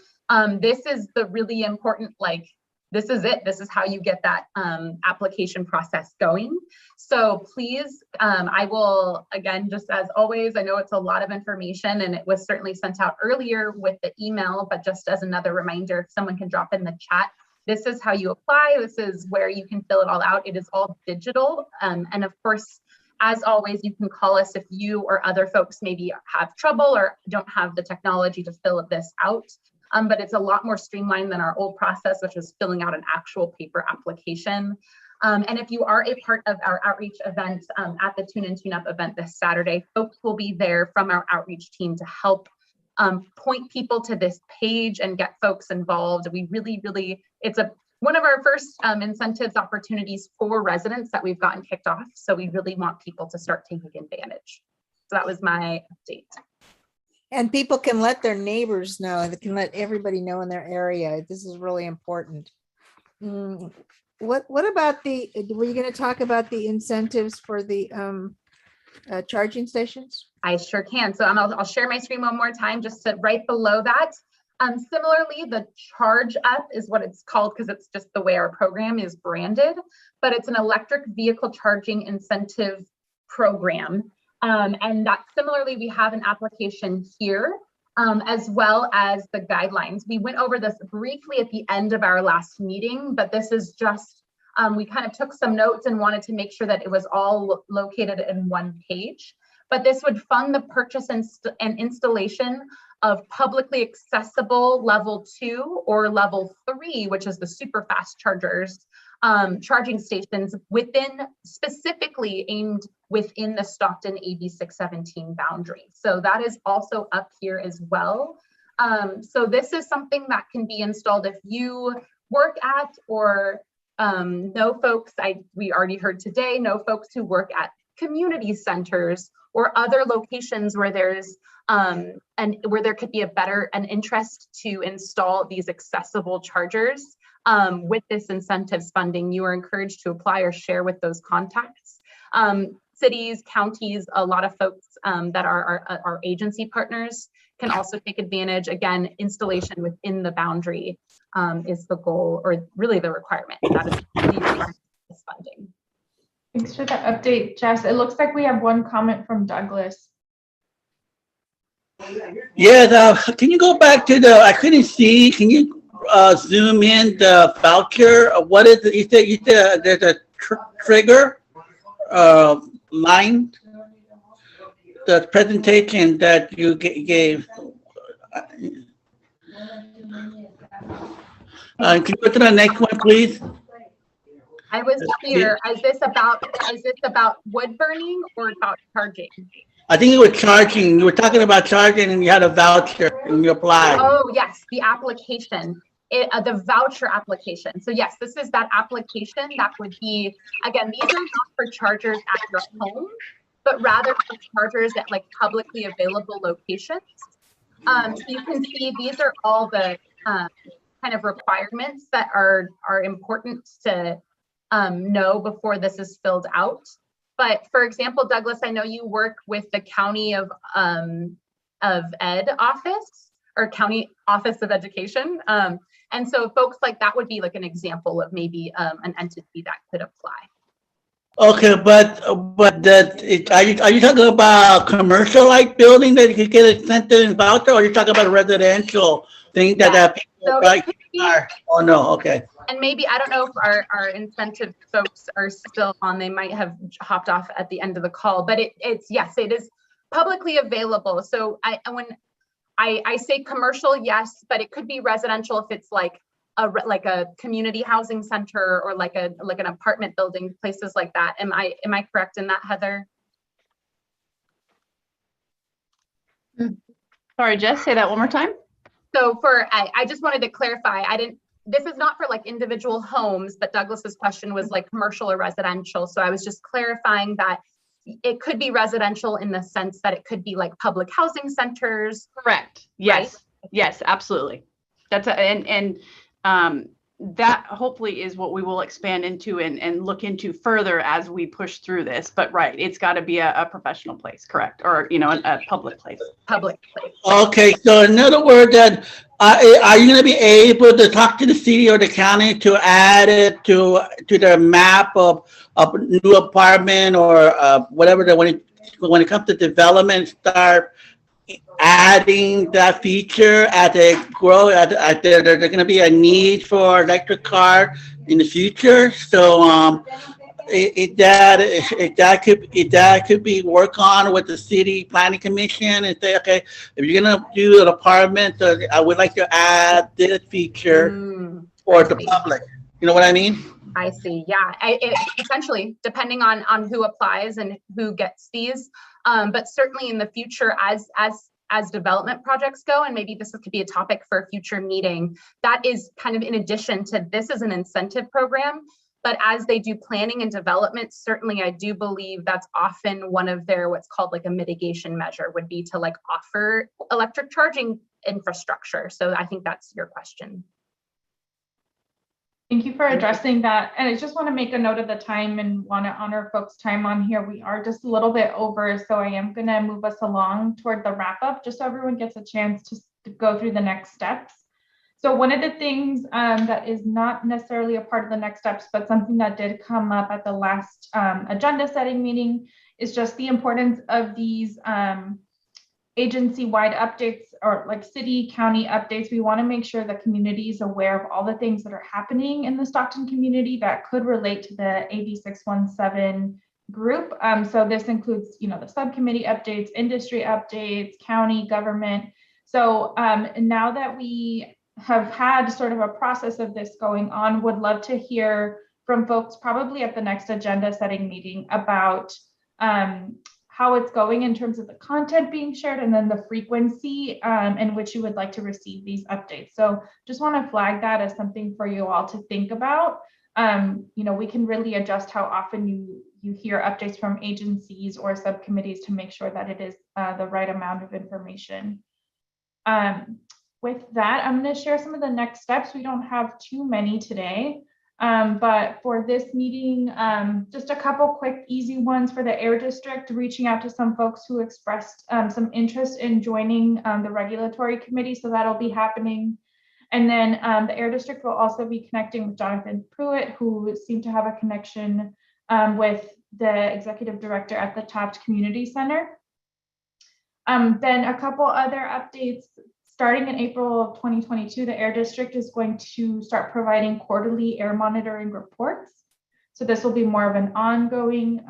Speaker 2: this is the really important, like, this is it. This is how you get that application process going. So please, I will, again, just as always, I know it's a lot of information and it was certainly sent out earlier with the email, but just as another reminder, if someone can drop in the chat, this is how you apply. This is where you can fill it all out. It is all digital. And of course, as always, you can call us if you or other folks maybe have trouble or don't have the technology to fill this out. But it's a lot more streamlined than our old process, which was filling out an actual paper application. And if you are a part of our outreach event at the Tune In Tune Up event this Saturday, folks will be there from our outreach team to help point people to this page and get folks involved. We really, it's one of our first incentives opportunities for residents that we've gotten kicked off. So we really want people to start taking advantage. So that was my update.
Speaker 3: And people can let their neighbors know, they can let everybody know in their area. This is really important. What about were you going to talk about the incentives for the charging stations?
Speaker 2: I sure can. So I'll share my screen one more time just to right below that. Similarly, the Charge Up is what it's called because it's just the way our program is branded, but it's an electric vehicle charging incentive program. And that similarly, we have an application here, as well as the guidelines. We went over this briefly at the end of our last meeting, but this is just, we kind of took some notes and wanted to make sure that it was all located in one page. But this would fund the purchase and installation of publicly accessible level 2 or level 3, which is the super fast chargers, charging stations specifically aimed within the Stockton AB617 boundary. So that is also up here as well. So this is something that can be installed if you work at or know folks, we already heard today, know folks who work at community centers or other locations where there's and where there could be an interest to install these accessible chargers. With this incentives funding, you are encouraged to apply or share with those contacts. Cities, counties, a lot of folks that are our agency partners can also take advantage. Again, installation within the boundary is the goal, or really the requirement. That is this funding.
Speaker 1: Thanks for the update, Jess. It looks like we have one comment from Douglas.
Speaker 9: Yeah, can you go back to I couldn't see, can you zoom in the voucher? What is it? You said there's a trigger line, the presentation that you gave. Can you go to the next one, please?
Speaker 2: I was clear. Is this about wood burning or about charging?
Speaker 9: I think it was charging. You were talking about charging and you had a voucher and you applied.
Speaker 2: Oh, yes, the application, the voucher application. So yes, this is that application that would be, again, these are not for chargers at your home, but rather for chargers at like publicly available locations. So you can see these are all the kind of requirements that are important to know before this is filled out. But for example, Douglas, I know you work with the County of Ed office or County Office of Education. And so folks like that would be like an example of maybe an entity that could apply.
Speaker 9: Okay, but are you talking about commercial like building that you could get incentive and voucher, or are you talking about a residential thing that people are? Oh no, okay.
Speaker 2: And maybe, I don't know if our incentive folks are still on, they might have hopped off at the end of the call, but yes, it is publicly available. So when I say commercial, yes, but it could be residential if it's like a community housing center or like an apartment building, places like that. Am I correct in that, Heather?
Speaker 12: Sorry, Jess, say that one more time.
Speaker 2: So I just wanted to clarify, this is not for like individual homes, but Douglas's question was like commercial or residential. So I was just clarifying that it could be residential in the sense that it could be like public housing centers.
Speaker 12: Correct. Yes.
Speaker 2: Right?
Speaker 12: Yes, absolutely. That's that hopefully is what we will expand into and look into further as we push through this. But right, it's got to be a professional place, correct? Or, you know, a public place.
Speaker 2: Public place.
Speaker 9: Okay, so in other words, that are you going to be able to talk to the city or the county to add it to their map of new apartment or whatever that when it comes to development, start adding that feature as they grow? There's going to be a need for electric car in the future. So if that could be work on with the city planning commission and say, okay, if you're going to do an apartment, I would like to add this feature for the public. You know what I mean?
Speaker 2: I see. Yeah, essentially depending on who applies and who gets these, but certainly in the future, as development projects go, and maybe this could be a topic for a future meeting, that is kind of in addition to this is an incentive program. But as they do planning and development, certainly I do believe that's often one of their what's called like a mitigation measure would be to like offer electric charging infrastructure. So I think that's your question.
Speaker 1: Thank you for addressing that. And I just want to make a note of the time and want to honor folks' time on here. We are just a little bit over, so I am going to move us along toward the wrap up, just so everyone gets a chance to go through the next steps. So one of the things that is not necessarily a part of the next steps, but something that did come up at the last agenda setting meeting is just the importance of these agency-wide updates or like city county updates. We want to make sure the community is aware of all the things that are happening in the Stockton community that could relate to the AB617 group. So this includes, you know, the subcommittee updates, industry updates, county government. So now that we have had sort of a process of this going on, would love to hear from folks probably at the next agenda setting meeting about how it's going in terms of the content being shared and then the frequency in which you would like to receive these updates. So just want to flag that as something for you all to think about. You know, we can really adjust how often you hear updates from agencies or subcommittees to make sure that it is the right amount of information. With that, I'm going to share some of the next steps. We don't have too many today, but for this meeting, just a couple quick, easy ones for the Air District, reaching out to some folks who expressed some interest in joining the regulatory committee. So that'll be happening. And then the Air District will also be connecting with Jonathan Pruitt, who seemed to have a connection with the executive director at the Taft Community Center. Then a couple other updates. Starting in April of 2022, the Air District is going to start providing quarterly air monitoring reports. So this will be more of an ongoing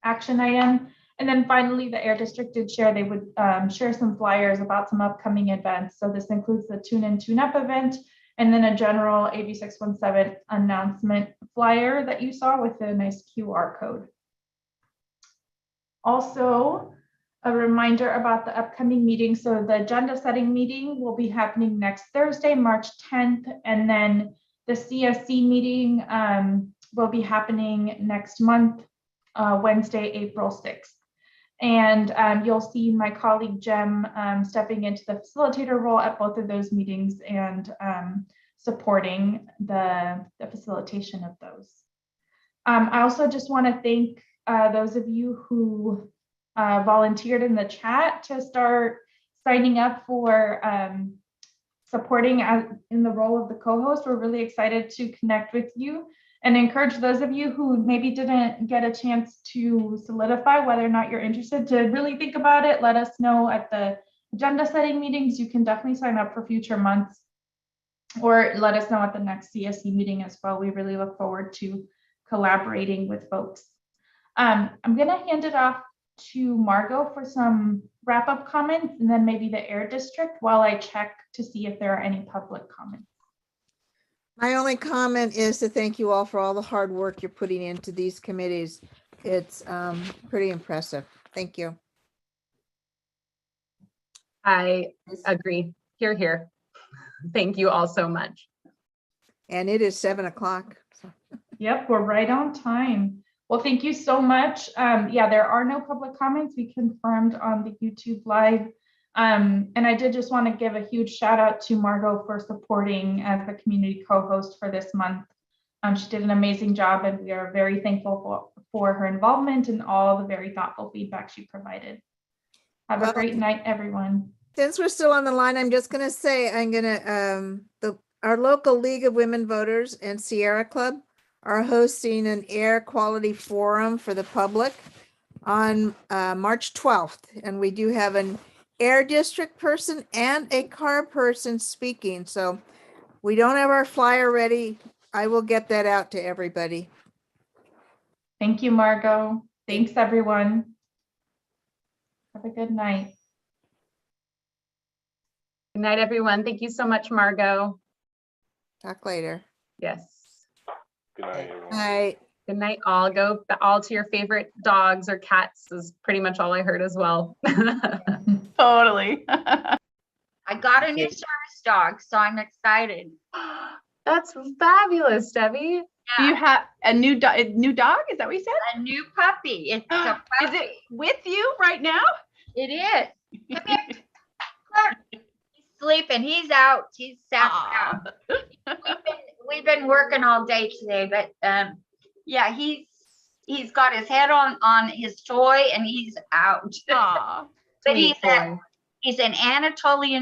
Speaker 1: action item. And then finally, the Air District did share they would share some flyers about some upcoming events. So this includes the Tune In, Tune Up event, and then a general AB617 announcement flyer that you saw with a nice QR code. Also, a reminder about the upcoming meeting. So the agenda setting meeting will be happening next Thursday, March 10th, and then the CSC meeting will be happening next month, Wednesday, April 6th. And you'll see my colleague Jem stepping into the facilitator role at both of those meetings and supporting the facilitation of those. I also just want to thank those of you who volunteered in the chat to start signing up for supporting in the role of the co-host. We're really excited to connect with you and encourage those of you who maybe didn't get a chance to solidify whether or not you're interested to really think about it. Let us know at the agenda setting meetings. You can definitely sign up for future months or let us know at the next CSC meeting as well. We really look forward to collaborating with folks. I'm going to hand it off to Margot for some wrap-up comments and then maybe the Air District while I check to see if there are any public comments.
Speaker 3: My only comment is to thank you all for all the hard work you're putting into these committees. It's pretty impressive. Thank you.
Speaker 2: I agree. Hear, hear. Thank you all so much.
Speaker 3: And it is 7 o'clock. So.
Speaker 1: Yep, we're right on time. Well, thank you so much. Yeah, there are no public comments. We confirmed on the YouTube live. And I did just want to give a huge shout out to Margot for supporting as the community co-host for this month. She did an amazing job, and we are very thankful for her involvement and all the very thoughtful feedback she provided. Have a great night, everyone.
Speaker 3: Since we're still on the line, I'm just going to say our local League of Women Voters and Sierra Club are hosting an air quality forum for the public on March 12th. And we do have an air district person and a car person speaking. So we don't have our flyer ready. I will get that out to everybody.
Speaker 1: Thank you, Margot. Thanks, everyone. Have a good night.
Speaker 2: Good night, everyone. Thank you so much, Margot.
Speaker 3: Talk later.
Speaker 2: Yes.
Speaker 13: Good night, everyone.
Speaker 3: Night.
Speaker 2: Good night, all. Go all to your favorite dogs or cats is pretty much all I heard as well.
Speaker 12: Totally.
Speaker 15: I got a new service dog, so I'm excited.
Speaker 2: That's fabulous, Debbie.
Speaker 12: Do you have a new dog? Is that what you said?
Speaker 15: A new puppy. It's a puppy.
Speaker 12: Is it with you right now?
Speaker 15: It is. Come here. Look, he's sleeping. He's out. He's sat out. We've been working all day today, but yeah, he's got his head on his toy and he's out.
Speaker 12: Aww.
Speaker 15: But he's an Anatolian